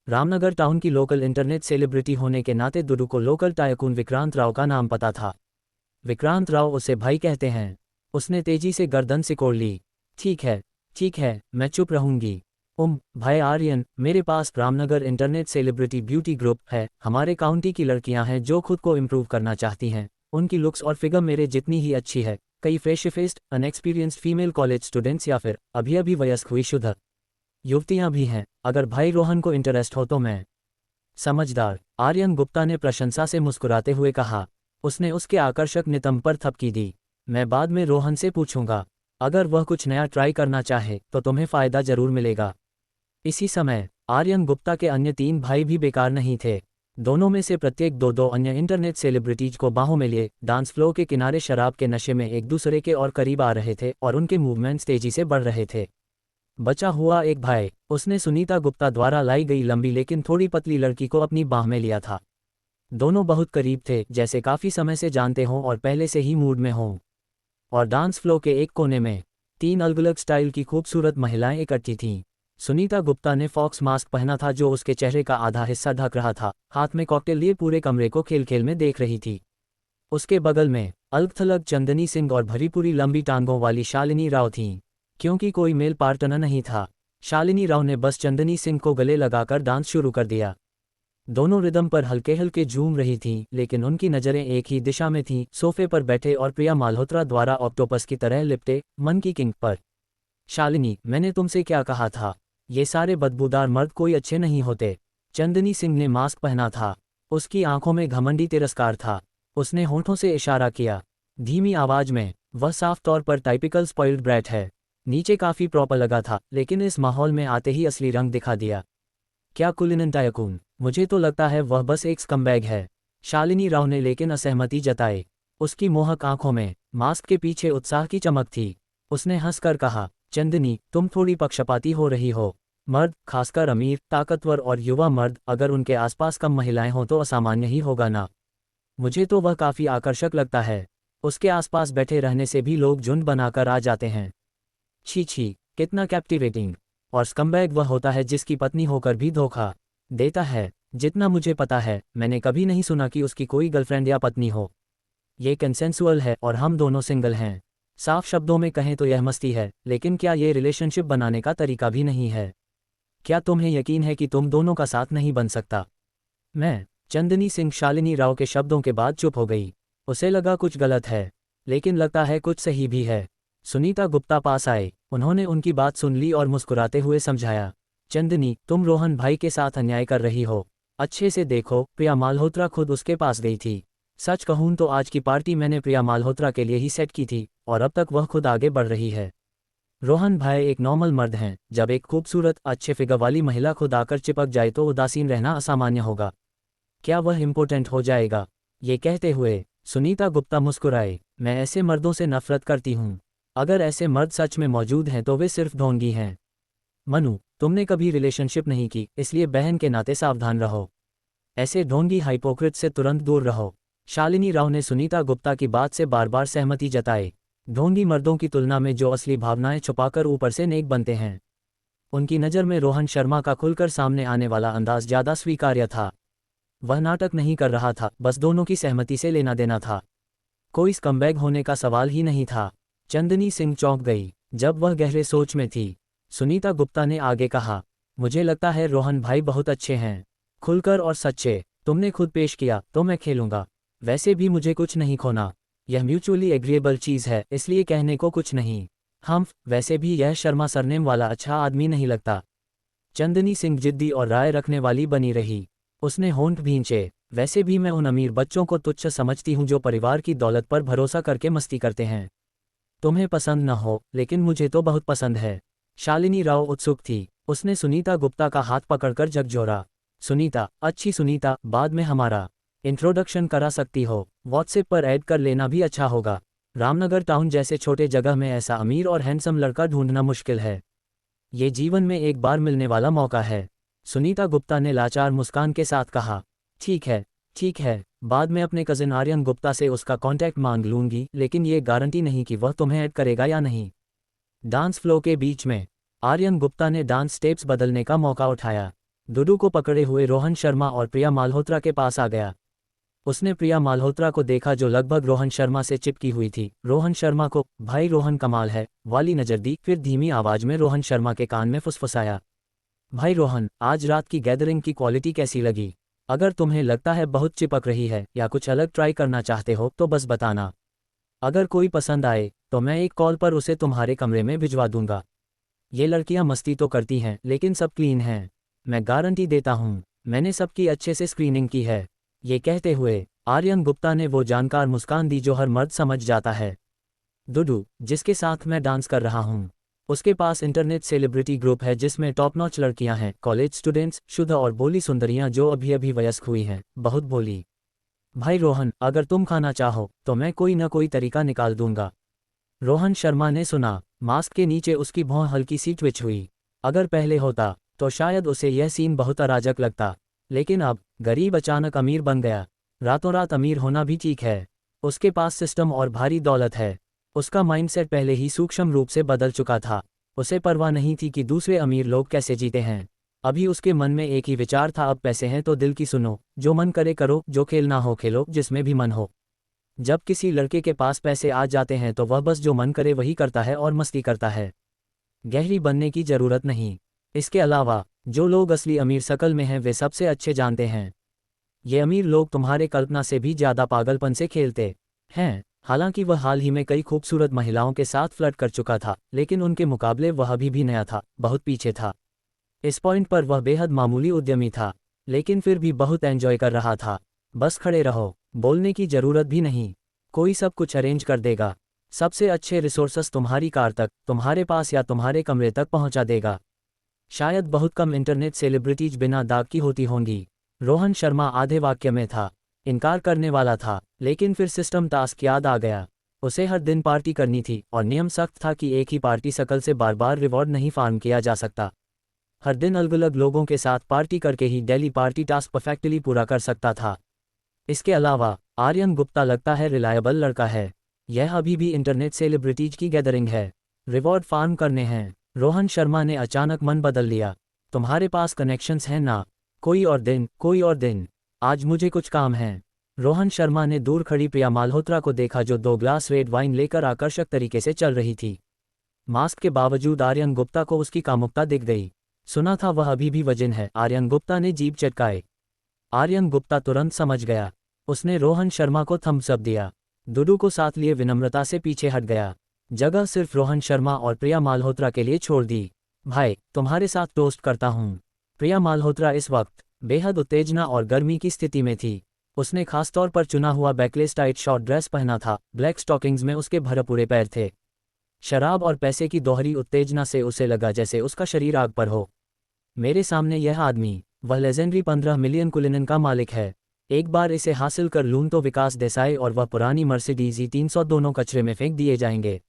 रामनगर टाउन की लोकल इंटरनेट सेलिब्रिटी होने के नाते दुडू को लोकल टायकून विक्रांत राव का नाम पता था। विक्रांत राव उसे भाई कहते हैं। उसने तेजी से गर्दन सिकोड़ ली। ठीक है, मैं चुप रहूंगी। भाई आर्यन, मेरे पास Ramnagar internet celebrity beauty group है। हमारे काउंटी की लड़कियां हैं जो खुद को इम्प्रूव करना चाहती हैं। उनकी लुक्स और फिगर मेरे जितनी ही अच्छी है। कई fresh faced inexperienced female college students या फिर अभी वयस्क हुई शुद्ध युवतियां भी हैं। अगर भाई रोहन को इंटरेस्ट हो तो मैं समझदार, आर्यन गुप्ता ने प्रशंसा से मुस्कुराते हुए कहा। उसने उसके आकर्षक नितंब पर थपकी दी। मैं बाद में रोहन से पूछूंगा। अगर वह कुछ नया ट्राई करना चाहे तो तुम्हें फ़ायदा जरूर मिलेगा। इसी समय आर्यन गुप्ता के अन्य 3 भाई भी बेकार नहीं थे। दोनों में से प्रत्येक दो अन्य इंटरनेट सेलिब्रिटीज को बाहों में लिए डांस फ्लोर के किनारे शराब के नशे में एक दूसरे के और करीब आ रहे थे और उनके मूवमेंट्स तेजी से बढ़ रहे थे। बचा हुआ एक भाई, उसने सुनीता गुप्ता द्वारा लाई गई लंबी लेकिन थोड़ी पतली लड़की को अपनी बाह में लिया था। दोनों बहुत करीब थे, जैसे काफ़ी समय से जानते हों और पहले से ही मूड में हों। और डांस फ्लो के एक कोने में 3 अलग अलग स्टाइल की खूबसूरत महिलाएं इकट्ठी थीं। सुनीता गुप्ता ने फॉक्स मास्क पहना था जो उसके चेहरे का आधा हिस्सा ढक रहा था। हाथ में कॉकटेल लिए पूरे कमरे को खेल खेल में देख रही थी। उसके बगल में अलग थलग चंदनी सिंह और भरी पूरी लंबी टांगों वाली शालिनी राव थीं। क्योंकि कोई मेल पार्टनर नहीं था, शालिनी राव ने बस चंदनी सिंह को गले लगाकर डांस शुरू कर दिया। दोनों रिदम पर हल्के हल्के झूम रही थीं, लेकिन उनकी नज़रें एक ही दिशा में थीं, सोफे पर बैठे और प्रिया माल्होत्रा द्वारा ऑक्टोपस की तरह लिपटे मन की किंग पर। शालिनी, मैंने तुमसे क्या कहा था? ये सारे बदबूदार मर्द कोई अच्छे नहीं होते। चंदनी सिंह ने मास्क पहना था। उसकी आंखों में घमंडी तिरस्कार था। उसने होंठों से इशारा किया, धीमी आवाज में। वह साफ तौर पर टाइपिकल स्पॉइल्ड ब्रैट है। नीचे काफी प्रॉपर लगा था, लेकिन इस माहौल में आते ही असली रंग दिखा दिया। क्या कुलिनन टायकून? मुझे तो लगता है वह बस एक स्कम्बैग है। शालिनी राव ने लेकिन असहमति जताई। उसकी मोहक आंखों में मास्क के पीछे उत्साह की चमक थी। उसने हंसकर कहा, चंदनी, तुम थोड़ी पक्षपाती हो रही हो। मर्द, खासकर अमीर, ताकतवर और युवा मर्द, अगर उनके आसपास कम महिलाएं हों तो असामान्य ही होगा ना। मुझे तो वह काफी आकर्षक लगता है। उसके आसपास बैठे रहने से भी लोग झुंड बनाकर आ जाते हैं। छी, कितना कैप्टिवेटिंग। और स्कम्बैग वह होता है जिसकी पत्नी होकर भी धोखा देता है। जितना मुझे पता है, मैंने कभी नहीं सुना कि उसकी कोई गर्लफ्रेंड या पत्नी हो। ये कंसेंसुअल है और हम दोनों सिंगल हैं। साफ शब्दों में कहें तो यह मस्ती है, लेकिन क्या ये रिलेशनशिप बनाने का तरीका भी नहीं है? क्या तुम्हें यकीन है कि तुम दोनों का साथ नहीं बन सकता? चंदनी सिंह शालिनी राव के शब्दों के बाद चुप हो गई। उसे लगा कुछ गलत है, लेकिन लगता है कुछ सही भी है। सुनीता गुप्ता पास आए। उन्होंने उनकी बात सुन ली और मुस्कुराते हुए समझाया, चंदनी, तुम रोहन भाई के साथ अन्याय कर रही हो। अच्छे से देखो, प्रिया माल्होत्रा खुद उसके पास गई थी। सच कहूं तो आज की पार्टी मैंने प्रिया माल्होत्रा के लिए ही सेट की थी, और अब तक वह खुद आगे बढ़ रही है। रोहन भाई एक नॉर्मल मर्द हैं। जब एक खूबसूरत अच्छे फिगर वाली महिला खुद आकर चिपक जाए तो उदासीन रहना असामान्य होगा। क्या वह इम्पोर्टेंट हो जाएगा? ये कहते हुए सुनीता गुप्ता मुस्कुराए। मैं ऐसे मर्दों से नफरत करती हूँ। अगर ऐसे मर्द सच में मौजूद हैं तो वे सिर्फ ढोंगी हैं। मनु, तुमने कभी रिलेशनशिप नहीं की, इसलिए बहन के नाते सावधान रहो। ऐसे ढोंगी हाइपोक्रिट से तुरंत दूर रहो। शालिनी राव ने सुनीता गुप्ता की बात से बार बार सहमति जताई। ढोंगी मर्दों की तुलना में जो असली भावनाएं छुपाकर ऊपर से नेक बनते हैं, उनकी नज़र में रोहन शर्मा का खुलकर सामने आने वाला अंदाज ज़्यादा स्वीकार्य था। वह नाटक नहीं कर रहा था, बस दोनों की सहमति से लेना देना था। कोई स्कम्बैग होने का सवाल ही नहीं था। चंदनी सिंह चौंक गई जब वह गहरे सोच में थी। सुनीता गुप्ता ने आगे कहा, मुझे लगता है रोहन भाई बहुत अच्छे हैं, खुलकर और सच्चे। तुमने खुद पेश किया तो मैं खेलूंगा। वैसे भी मुझे कुछ नहीं खोना। यह म्यूचुअली एग्रीएबल चीज़ है, इसलिए कहने को कुछ नहीं। वैसे भी यह शर्मा सरनेम वाला अच्छा आदमी नहीं लगता। चंदनी सिंह जिद्दी और राय रखने वाली बनी रही। उसने होंठ भींचे। वैसे भी मैं उन अमीर बच्चों को तुच्छ समझती हूँ जो परिवार की दौलत पर भरोसा करके मस्ती करते हैं। तुम्हें पसंद न हो, लेकिन मुझे तो बहुत पसंद है। शालिनी राव उत्सुक थी। उसने सुनीता गुप्ता का हाथ पकड़कर झकझोरा। सुनीता, अच्छी सुनीता, बाद में हमारा इंट्रोडक्शन करा सकती हो। व्हाट्सएप पर ऐड कर लेना भी अच्छा होगा। रामनगर टाउन जैसे छोटे जगह में ऐसा अमीर और हैंडसम लड़का ढूंढना मुश्किल है। ये जीवन में एक बार मिलने वाला मौका है। सुनीता गुप्ता ने लाचार मुस्कान के साथ कहा, ठीक है, बाद में अपने कजिन आर्यन गुप्ता से उसका कांटेक्ट मांग लूंगी, लेकिन ये गारंटी नहीं कि वह तुम्हें ऐड करेगा या नहीं। डांस फ्लो के बीच में आर्यन गुप्ता ने डांस स्टेप्स बदलने का मौका उठाया। डुडू को पकड़े हुए रोहन शर्मा और प्रिया माल्होत्रा के पास आ गया। उसने प्रिया माल्होत्रा को देखा जो लगभग रोहन शर्मा से चिपकी हुई थी। रोहन शर्मा को भाई रोहन कमाल है वाली नज़र दी, फिर धीमी आवाज में रोहन शर्मा के कान में फुसफुसाया, भाई रोहन, आज रात की गैदरिंग की क्वालिटी कैसी लगी? अगर तुम्हें लगता है बहुत चिपक रही है या कुछ अलग ट्राई करना चाहते हो तो बस बताना। अगर कोई पसंद आए तो मैं एक कॉल पर उसे तुम्हारे कमरे में भिजवा दूंगा। ये लड़कियां मस्ती तो करती हैं लेकिन सब क्लीन हैं, मैं गारंटी देता हूँ। मैंने सबकी अच्छे से स्क्रीनिंग की है। ये कहते हुए आर्यन गुप्ता ने वो जानकार मुस्कान दी जो हर मर्द समझ जाता है। डुडू, जिसके साथ मैं डांस कर रहा हूँ, उसके पास इंटरनेट सेलिब्रिटी ग्रुप है जिसमें टॉप नॉच लड़कियां हैं, कॉलेज स्टूडेंट्स, शुद्ध और भोली सुंदरियां जो अभी अभी वयस्क हुई हैं, बहुत भोली। भाई रोहन, अगर तुम खाना चाहो तो मैं कोई न कोई तरीका निकाल दूंगा। रोहन शर्मा ने सुना। मास्क के नीचे उसकी भौं हल्की सी ट्विच हुई। अगर पहले होता तो शायद उसे यह सीन बहुत अराजक लगता, लेकिन अब गरीब अचानक अमीर बन गया। रातों रात अमीर होना भी ठीक है। उसके पास सिस्टम और भारी दौलत है। उसका माइंडसेट पहले ही सूक्ष्म रूप से बदल चुका था। उसे परवाह नहीं थी कि दूसरे अमीर लोग कैसे जीते हैं। अभी उसके मन में एक ही विचार था, अब पैसे हैं तो दिल की सुनो, जो मन करे करो, जो खेलना हो खेलो, जिसमें भी मन हो। जब किसी लड़के के पास पैसे आ जाते हैं तो वह बस जो मन करे वही करता है और मस्ती करता है। गहरी बनने की जरूरत नहीं। इसके अलावा जो लोग असली अमीर शकल में हैं वे सबसे अच्छे जानते हैं। ये अमीर लोग तुम्हारे कल्पना से भी ज्यादा पागलपन से खेलते हैं। हालांकि वह हाल ही में कई खूबसूरत महिलाओं के साथ फ्लर्ट कर चुका था, लेकिन उनके मुकाबले वह अभी भी नया था, बहुत पीछे था। इस पॉइंट पर वह बेहद मामूली उद्यमी था, लेकिन फिर भी बहुत एंजॉय कर रहा था। बस खड़े रहो, बोलने की जरूरत भी नहीं, कोई सब कुछ अरेंज कर देगा। सबसे अच्छे रिसोर्सेस तुम्हारी कार तक, तुम्हारे पास या तुम्हारे कमरे तक पहुंचा देगा। शायद बहुत कम इंटरनेट सेलिब्रिटीज बिना दाग की होती होंगी। रोहन शर्मा आधे वाक्य में था, इनकार करने वाला था, लेकिन फिर सिस्टम टास्क याद आ गया। उसे हर दिन पार्टी करनी थी और नियम सख्त था कि एक ही पार्टी शकल से बार बार रिवॉर्ड नहीं फार्म किया जा सकता। हर दिन अलग अलग लोगों के साथ पार्टी करके ही डेली पार्टी टास्क परफेक्टली पूरा कर सकता था। इसके अलावा आर्यन गुप्ता लगता है रिलायबल लड़का है। यह अभी भी इंटरनेट सेलिब्रिटीज की गैदरिंग है, रिवॉर्ड फार्म करने हैं। रोहन शर्मा ने अचानक मन बदल लिया। तुम्हारे पास कनेक्शंस हैं ना? कोई और दिन, कोई और दिन, आज मुझे कुछ काम है। रोहन शर्मा ने दूर खड़ी प्रिया माल्होत्रा को देखा जो 2 ग्लास रेड वाइन लेकर आकर्षक तरीके से चल रही थी। मास्क के बावजूद आर्यन गुप्ता को उसकी कामुकता दिख गई। सुना था वह अभी भी वजिन है। आर्यन गुप्ता ने जीभ चटकाए। आर्यन गुप्ता तुरंत समझ गया। उसने रोहन शर्मा को थम्स अप दिया। डुडू को साथ लिए विनम्रता से पीछे हट गया। जगह सिर्फ रोहन शर्मा और प्रिया माल्होत्रा के लिए छोड़ दी। भाई, तुम्हारे साथ टोस्ट करता हूँ। प्रिया माल्होत्रा इस वक्त बेहद उत्तेजना और गर्मी की स्थिति में थी। उसने खासतौर पर चुना हुआ बैकलेस टाइट शॉर्ट ड्रेस पहना था, ब्लैक स्टॉकिंग्स में उसके भरपूरे पैर थे। शराब और पैसे की दोहरी उत्तेजना से उसे लगा जैसे उसका शरीर आग पर हो। मेरे सामने यह आदमी, वह लेजेंडरी 15 मिलियन कुलिनन का मालिक है। एक बार इसे हासिल कर लूं तो विकास देसाई और वह पुरानी मर्सिडीज E300 दोनों कचरे में फेंक दिए जाएंगे।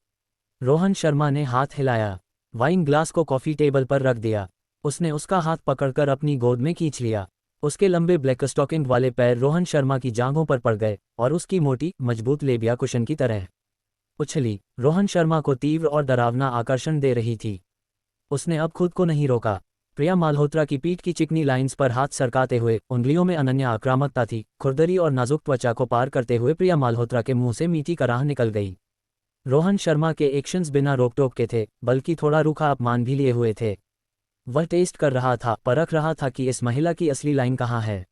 रोहन शर्मा ने हाथ हिलाया, वाइन ग्लास को कॉफी टेबल पर रख दिया। उसने उसका हाथ पकड़कर अपनी गोद में खींच लिया। उसके लंबे ब्लैक स्टॉकिंग वाले पैर रोहन शर्मा की जांघों पर पड़ गए और उसकी मोटी मजबूत लेबिया कुशन की तरह उछली। रोहन शर्मा को तीव्र और डरावना आकर्षण दे रही थी। उसने अब खुद को नहीं रोका। प्रिया माल्होत्रा की पीठ की चिकनी लाइंस पर हाथ सरकाते हुए उंगलियों में अनन्य आक्रामकता थी। खुरदरी और नाजुक त्वचा को पार करते हुए प्रिया माल्होत्रा के मुंह से मीठी कराह निकल गई। रोहन शर्मा के एक्शंस बिना रोक टोक के थे, बल्कि थोड़ा रूखा अपमान भी लिए हुए थे। वह टेस्ट कर रहा था, परख रहा था कि इस महिला की असली लाइन कहाँ है।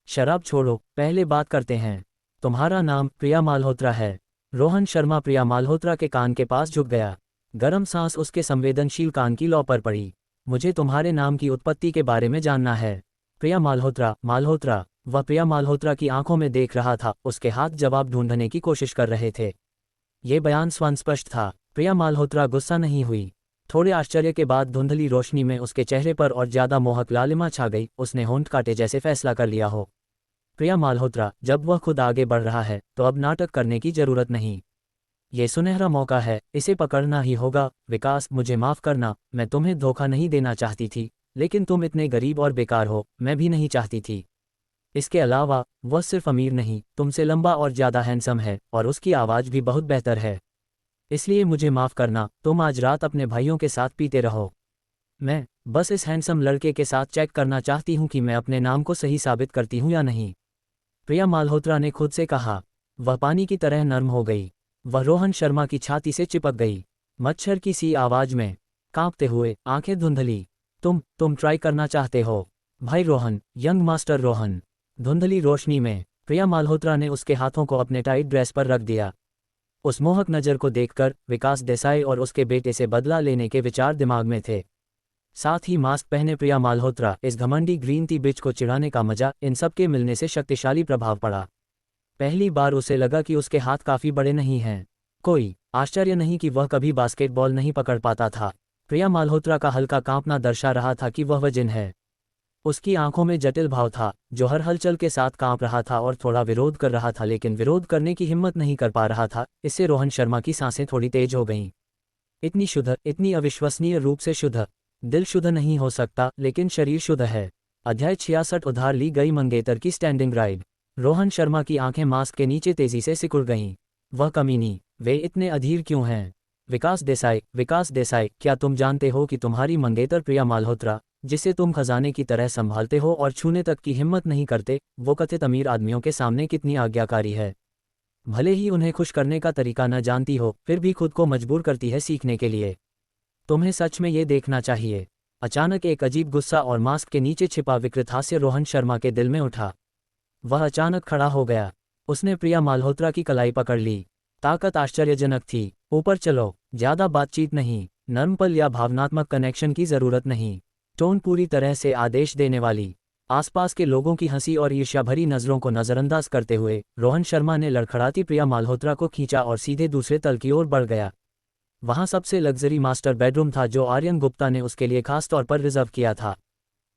शराब छोड़ो, पहले बात करते हैं। तुम्हारा नाम प्रिया माल्होत्रा है? रोहन शर्मा प्रिया माल्होत्रा के कान के पास झुक गया। गर्म सांस उसके संवेदनशील कान की लौ पर पड़ी। मुझे तुम्हारे नाम की उत्पत्ति के बारे में जानना है। प्रिया माल्होत्रा, माल्होत्रा। वह प्रिया माल्होत्रा की आंखों में देख रहा था, उसके हाथ जवाब ढूंढने की कोशिश कर रहे थे। ये बयान स्वस्पष्ट था। प्रिया माल्होत्रा गुस्सा नहीं हुई। थोड़े आश्चर्य के बाद धुंधली रोशनी में उसके चेहरे पर और ज्यादा मोहक लालिमा छा गई। उसने होंठ काटे जैसे फैसला कर लिया हो। प्रिया माल्होत्रा, जब वह खुद आगे बढ़ रहा है तो अब नाटक करने की जरूरत नहीं। ये सुनहरा मौका है, इसे पकड़ना ही होगा। विकास, मुझे माफ करना, मैं तुम्हें धोखा नहीं देना चाहती थी, लेकिन तुम इतने गरीब और बेकार हो, मैं भी नहीं चाहती थी। इसके अलावा वह सिर्फ अमीर नहीं, तुमसे लंबा और ज्यादा हैंडसम है, और उसकी आवाज़ भी बहुत बेहतर है। इसलिए मुझे माफ करना, तुम आज रात अपने भाइयों के साथ पीते रहो। मैं बस इस हैंडसम लड़के के साथ चेक करना चाहती हूँ कि मैं अपने नाम को सही साबित करती हूँ या नहीं, प्रिया माल्होत्रा ने खुद से कहा। वह पानी की तरह नर्म हो गई। वह रोहन शर्मा की छाती से चिपक गई, मच्छर की सी आवाज में, कांपते हुए, आंखें धुंधली। तुम ट्राई करना चाहते हो? भाई रोहन, यंग मास्टर रोहन। धुंधली रोशनी में प्रिया माल्होत्रा ने उसके हाथों को अपने टाइट ड्रेस पर रख दिया। उस मोहक नज़र को देखकर विकास देसाई और उसके बेटे से बदला लेने के विचार दिमाग में थे। साथ ही मास्क पहने प्रिया माल्होत्रा, इस घमंडी ग्रीन टी बिच को चिढ़ाने का मजा इन सब के मिलने से शक्तिशाली प्रभाव पड़ा। पहली बार उसे लगा कि उसके हाथ काफ़ी बड़े नहीं हैं। कोई आश्चर्य नहीं कि वह कभी बास्केटबॉल नहीं पकड़ पाता था। प्रिया माल्होत्रा का हल्का कांपना दर्शा रहा था कि वह जिन है। उसकी आंखों में जटिल भाव था, जो हर हलचल के साथ कांप रहा था और थोड़ा विरोध कर रहा था, लेकिन विरोध करने की हिम्मत नहीं कर पा रहा था। इससे रोहन शर्मा की सांसें थोड़ी तेज हो गईं। इतनी शुद्ध, इतनी अविश्वसनीय रूप से शुद्ध। दिल शुद्ध नहीं हो सकता, लेकिन शरीर शुद्ध है। अध्याय 66 उधार ली गई मंगेतर की स्टैंडिंग राइड। रोहन शर्मा की आंखें मास्क के नीचे तेजी से सिकुड़ गईं। वह कमीनी, वे इतने अधीर क्यों हैं? विकास देसाई, क्या तुम जानते हो कि तुम्हारी मंगेतर प्रिया माल्होत्रा, जिसे तुम खजाने की तरह संभालते हो और छूने तक की हिम्मत नहीं करते, वो कथित अमीर आदमियों के सामने कितनी आज्ञाकारी है? भले ही उन्हें खुश करने का तरीका न जानती हो, फिर भी खुद को मजबूर करती है सीखने के लिए। तुम्हें सच में ये देखना चाहिए। अचानक एक अजीब गुस्सा और मास्क के नीचे छिपा विकृत हास्य रोहन शर्मा के दिल में उठा। वह अचानक खड़ा हो गया। उसने प्रिया माल्होत्रा की कलाई पकड़ ली। ताकत आश्चर्यजनक थी। ऊपर चलो, ज्यादा बातचीत नहीं, नर्म पल या भावनात्मक कनेक्शन की जरूरत नहीं। टोन पूरी तरह से आदेश देने वाली। आसपास के लोगों की हंसी और ईर्ष्या भरी नजरों को नजरअंदाज करते हुए रोहन शर्मा ने लड़खड़ाती प्रिया माल्होत्रा को खींचा और सीधे दूसरे तल की ओर बढ़ गया। वहां सबसे लग्जरी मास्टर बेडरूम था, जो आर्यन गुप्ता ने उसके लिए खास तौर पर रिजर्व किया था।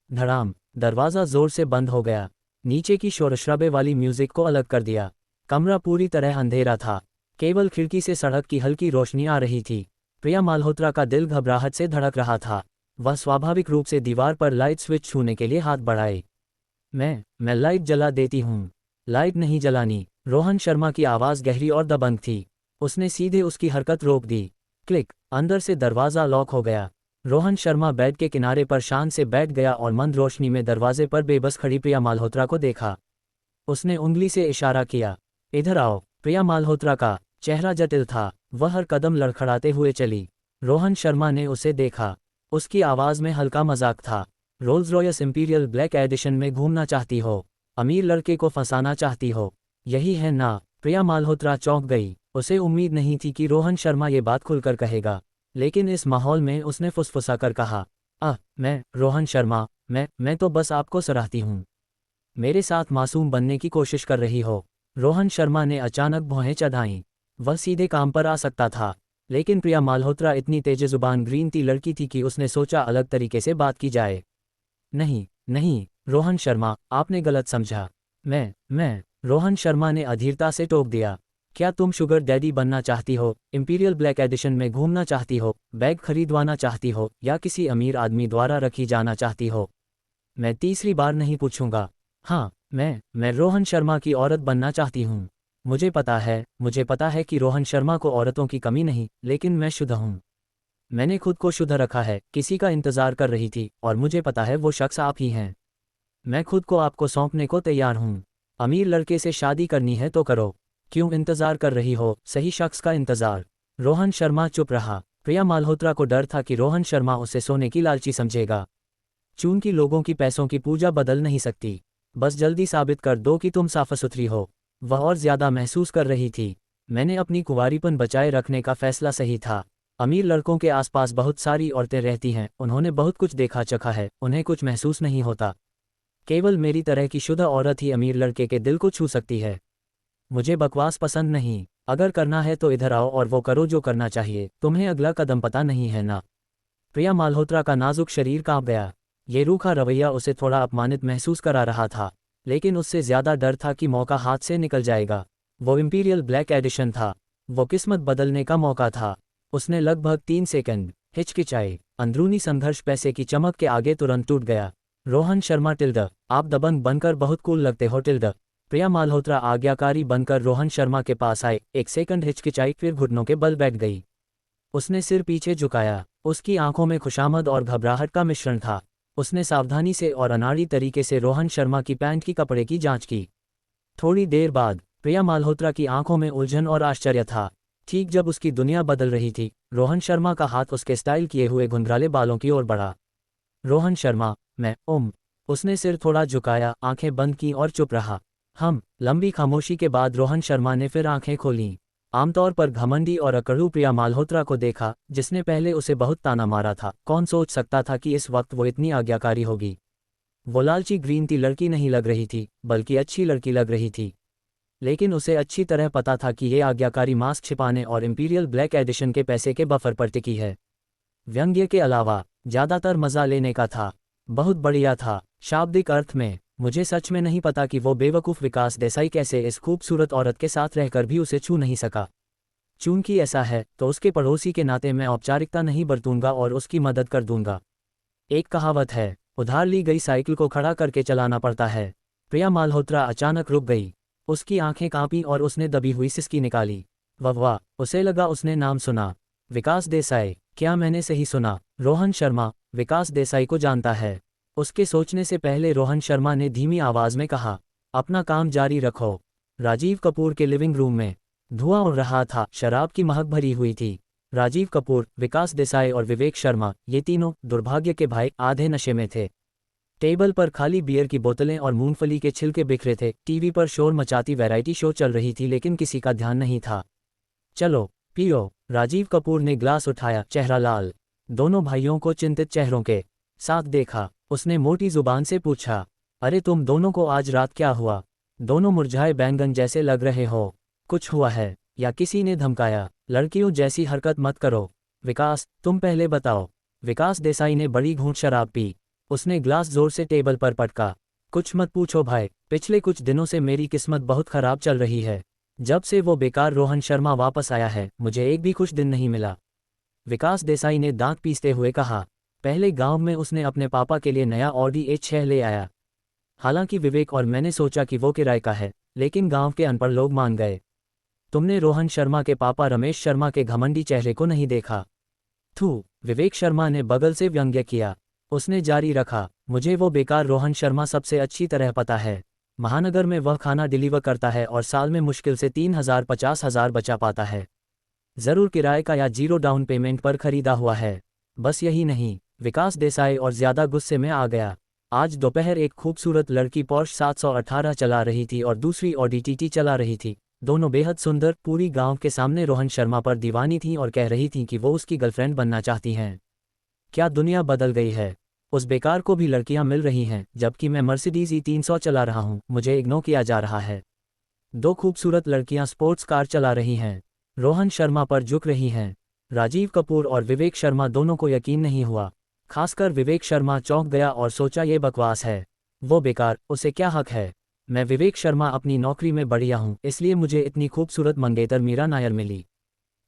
धड़ाम, दरवाज़ा जोर से बंद हो गया। नीचे की शोरशराबे वाली म्यूजिक को अलग कर दिया। कमरा पूरी तरह अंधेरा था। केवल खिड़की से सड़क की हल्की रोशनी आ रही थी। प्रिया माल्होत्रा का दिल घबराहट से धड़क रहा था। वह स्वाभाविक रूप से दीवार पर लाइट स्विच छूने के लिए हाथ बढ़ाए। मैं लाइट जला देती हूँ। लाइट नहीं जलानी। रोहन शर्मा की आवाज़ गहरी और दबंग थी। उसने सीधे उसकी हरकत रोक दी। क्लिक, अंदर से दरवाज़ा लॉक हो गया। रोहन शर्मा बेड के किनारे पर शान से बैठ गया और मंद रोशनी में दरवाजे पर बेबस खड़ी प्रिया माल्होत्रा को देखा। उसने उंगली से इशारा किया, इधर आओ। प्रिया माल्होत्रा का चेहरा जटिल था। वह हर कदम लड़खड़ाते हुए चली। रोहन शर्मा ने उसे देखा। उसकी आवाज़ में हल्का मजाक था। Rolls Royce imperial black edition में घूमना चाहती हो? अमीर लड़के को फंसाना चाहती हो? यही है ना? प्रिया माल्होत्रा चौंक गई। उसे उम्मीद नहीं थी कि रोहन शर्मा ये बात खुलकर कहेगा, लेकिन इस माहौल में उसने फुसफुसा कर कहा, मैं रोहन शर्मा, मैं तो बस आपको सराहती हूँ। मेरे साथ मासूम बनने की कोशिश कर रही हो? रोहन शर्मा ने अचानक भौहें चढ़ाईं। वह सीधे काम पर आ सकता था, लेकिन प्रिया माल्होत्रा इतनी तेज़ुबान ग्रीन टी लड़की थी कि उसने सोचा अलग तरीके से बात की जाए। नहीं रोहन शर्मा, आपने गलत समझा। मैं रोहन शर्मा ने अधीरता से टोक दिया। क्या तुम शुगर डैडी बनना चाहती हो, इंपीरियल ब्लैक एडिशन में घूमना चाहती हो, बैग खरीदवाना चाहती हो, या किसी अमीर आदमी द्वारा रखी जाना चाहती हो? मैं तीसरी बार नहीं पूछूंगा। हाँ, मैं रोहन शर्मा की औरत बनना चाहती हूँ। मुझे पता है कि रोहन शर्मा को औरतों की कमी नहीं, लेकिन मैं शुद्ध हूँ। मैंने खुद को शुद्ध रखा है। किसी का इंतज़ार कर रही थी, और मुझे पता है वो शख्स आप ही हैं। मैं खुद को आपको सौंपने को तैयार हूँ। अमीर लड़के से शादी करनी है तो करो। क्यों इंतज़ार कर रही हो? सही शख्स का इंतज़ार। रोहन शर्मा चुप रहा। प्रिया माल्होत्रा को डर था कि रोहन शर्मा उसे सोने की लालची समझेगा। चूंकि लोगों की पैसों की पूजा बदल नहीं सकती। बस जल्दी साबित कर दो कि तुम साफ सुथरी हो। वह और ज़्यादा महसूस कर रही थी। मैंने अपनी कुंवारीपन बचाए रखने का फैसला सही था। अमीर लड़कों के आसपास बहुत सारी औरतें रहती हैं, उन्होंने बहुत कुछ देखा चखा है, उन्हें कुछ महसूस नहीं होता। केवल मेरी तरह की शुद्ध औरत ही अमीर लड़के के दिल को छू सकती है। मुझे बकवास पसंद नहीं। अगर करना है तो इधर आओ और वो करो जो करना चाहिए। तुम्हें अगला कदम पता नहीं है ना? प्रिया माल्होत्रा का नाजुक शरीर कांप गया। ये रूखा रवैया उसे थोड़ा अपमानित महसूस करा रहा था, लेकिन उससे ज़्यादा डर था कि मौका हाथ से निकल जाएगा। वो इंपीरियल ब्लैक एडिशन था। वो किस्मत बदलने का मौका था। उसने लगभग 3 सेकंड हिचकिचाए। अंदरूनी संघर्ष पैसे की चमक के आगे तुरंत टूट गया। रोहन शर्मा टिल्ड, आप दबंग बनकर बहुत कूल लगते हो टिल्ड। प्रिया माल्होत्रा आज्ञाकारी बनकर रोहन शर्मा के पास आए। 1 सेकंड हिचकिचाई, फिर घुटनों के बल बैठ गई। उसने सिर पीछे झुकाया। उसकी आंखों में खुशामद और घबराहट का मिश्रण था। उसने सावधानी से और अनाड़ी तरीके से रोहन शर्मा की पैंट की कपड़े की जांच की। थोड़ी देर बाद प्रिया माल्होत्रा की आंखों में उलझन और आश्चर्य था। ठीक जब उसकी दुनिया बदल रही थी, रोहन शर्मा का हाथ उसके स्टाइल किए हुए घुंघराले बालों की ओर बढ़ा। रोहन शर्मा, मैं उसने सिर थोड़ा झुकाया, आंखें बंद की और चुप रहा। लंबी खामोशी के बाद रोहन शर्मा ने फिर आंखें खोलीं। आमतौर पर घमंडी और अकड़ू प्रिया माल्होत्रा को देखा, जिसने पहले उसे बहुत ताना मारा था। कौन सोच सकता था कि इस वक्त वो इतनी आज्ञाकारी होगी। वो लालची ग्रीन टी लड़की नहीं लग रही थी, बल्कि अच्छी लड़की लग रही थी। लेकिन उसे अच्छी तरह पता था कि ये आज्ञाकारी मास्क छिपाने और इंपीरियल ब्लैक एडिशन के पैसे के बफर पर टिकी है। व्यंग्य के अलावा ज्यादातर मजा लेने का था। बहुत बढ़िया था, शाब्दिक अर्थ में। मुझे सच में नहीं पता कि वो बेवकूफ़ विकास देसाई कैसे इस खूबसूरत औरत के साथ रहकर भी उसे छू नहीं सका। चूंकि ऐसा है, तो उसके पड़ोसी के नाते मैं औपचारिकता नहीं बरतूंगा और उसकी मदद कर दूंगा। एक कहावत है, उधार ली गई साइकिल को खड़ा करके चलाना पड़ता है। प्रिया माल्होत्रा अचानक रुक गई। उसकी आंखें कांपी और उसने दबी हुई सिसकी निकाली। वाह, उसे लगा उसने नाम सुना। विकास देसाई, क्या मैंने सही सुना? रोहन शर्मा विकास देसाई को जानता है। उसके सोचने से पहले रोहन शर्मा ने धीमी आवाज में कहा, अपना काम जारी रखो। राजीव कपूर के लिविंग रूम में धुआं उड़ रहा था, शराब की महक भरी हुई थी। राजीव कपूर, विकास देसाई और विवेक शर्मा, ये तीनों दुर्भाग्य के भाई, आधे नशे में थे। टेबल पर खाली बियर की बोतलें और मूंगफली के छिलके बिखरे थे। टीवी पर शोर मचाती वैरायटी शो चल रही थी, लेकिन किसी का ध्यान नहीं था। चलो पियो। राजीव कपूर ने ग्लास उठाया, चेहरा लाल। दोनों भाइयों को चिंतित चेहरों के साथ देखा। उसने मोटी जुबान से पूछा, अरे तुम दोनों को आज रात क्या हुआ? दोनों मुरझाए बैंगन जैसे लग रहे हो। कुछ हुआ है या किसी ने धमकाया? लड़कियों जैसी हरकत मत करो। विकास, तुम पहले बताओ। विकास देसाई ने बड़ी घूंट शराब पी। उसने ग्लास जोर से टेबल पर पटका। कुछ मत पूछो भाई, पिछले कुछ दिनों से मेरी किस्मत बहुत खराब चल रही है। जब से वो बेकार रोहन शर्मा वापस आया है, मुझे एक भी खुश दिन नहीं मिला। विकास देसाई ने दांत पीसते हुए कहा। पहले गांव में उसने अपने पापा के लिए नया ऑडी A6 ले आया। हालांकि विवेक और मैंने सोचा कि वो किराए का है, लेकिन गांव के अनपढ़ लोग मान गए। तुमने रोहन शर्मा के पापा रमेश शर्मा के घमंडी चेहरे को नहीं देखा? थू, विवेक शर्मा ने बगल से व्यंग्य किया। उसने जारी रखा, मुझे वो बेकार रोहन शर्मा सबसे अच्छी तरह पता है। महानगर में वह खाना डिलीवर करता है और साल में मुश्किल से 3,000-50,000 बचा पाता है। जरूर किराए का या जीरो डाउन पेमेंट पर खरीदा हुआ है। बस यही नहीं, विकास देसाई और ज्यादा गुस्से में आ गया। आज दोपहर एक खूबसूरत लड़की पोर्श 718 चला रही थी और दूसरी ऑडी TT चला रही थी। दोनों बेहद सुंदर, पूरी गांव के सामने रोहन शर्मा पर दीवानी थीं और कह रही थीं कि वो उसकी गर्लफ्रेंड बनना चाहती हैं। क्या दुनिया बदल गई है। उस बेकार को भी लड़कियां मिल रही हैं, जबकि मैं मर्सिडीज E300 चला रहा हूं, मुझे इग्नोर किया जा रहा है। दो खूबसूरत लड़कियां स्पोर्ट्स कार चला रही हैं, रोहन शर्मा पर झुक रही हैं। राजीव कपूर और विवेक शर्मा दोनों को यकीन नहीं हुआ। खासकर विवेक शर्मा चौंक गया और सोचा ये बकवास है। वो बेकार, उसे क्या हक है? मैं विवेक शर्मा अपनी नौकरी में बढ़िया हूं, इसलिए मुझे इतनी खूबसूरत मंगेतर मीरा नायर मिली।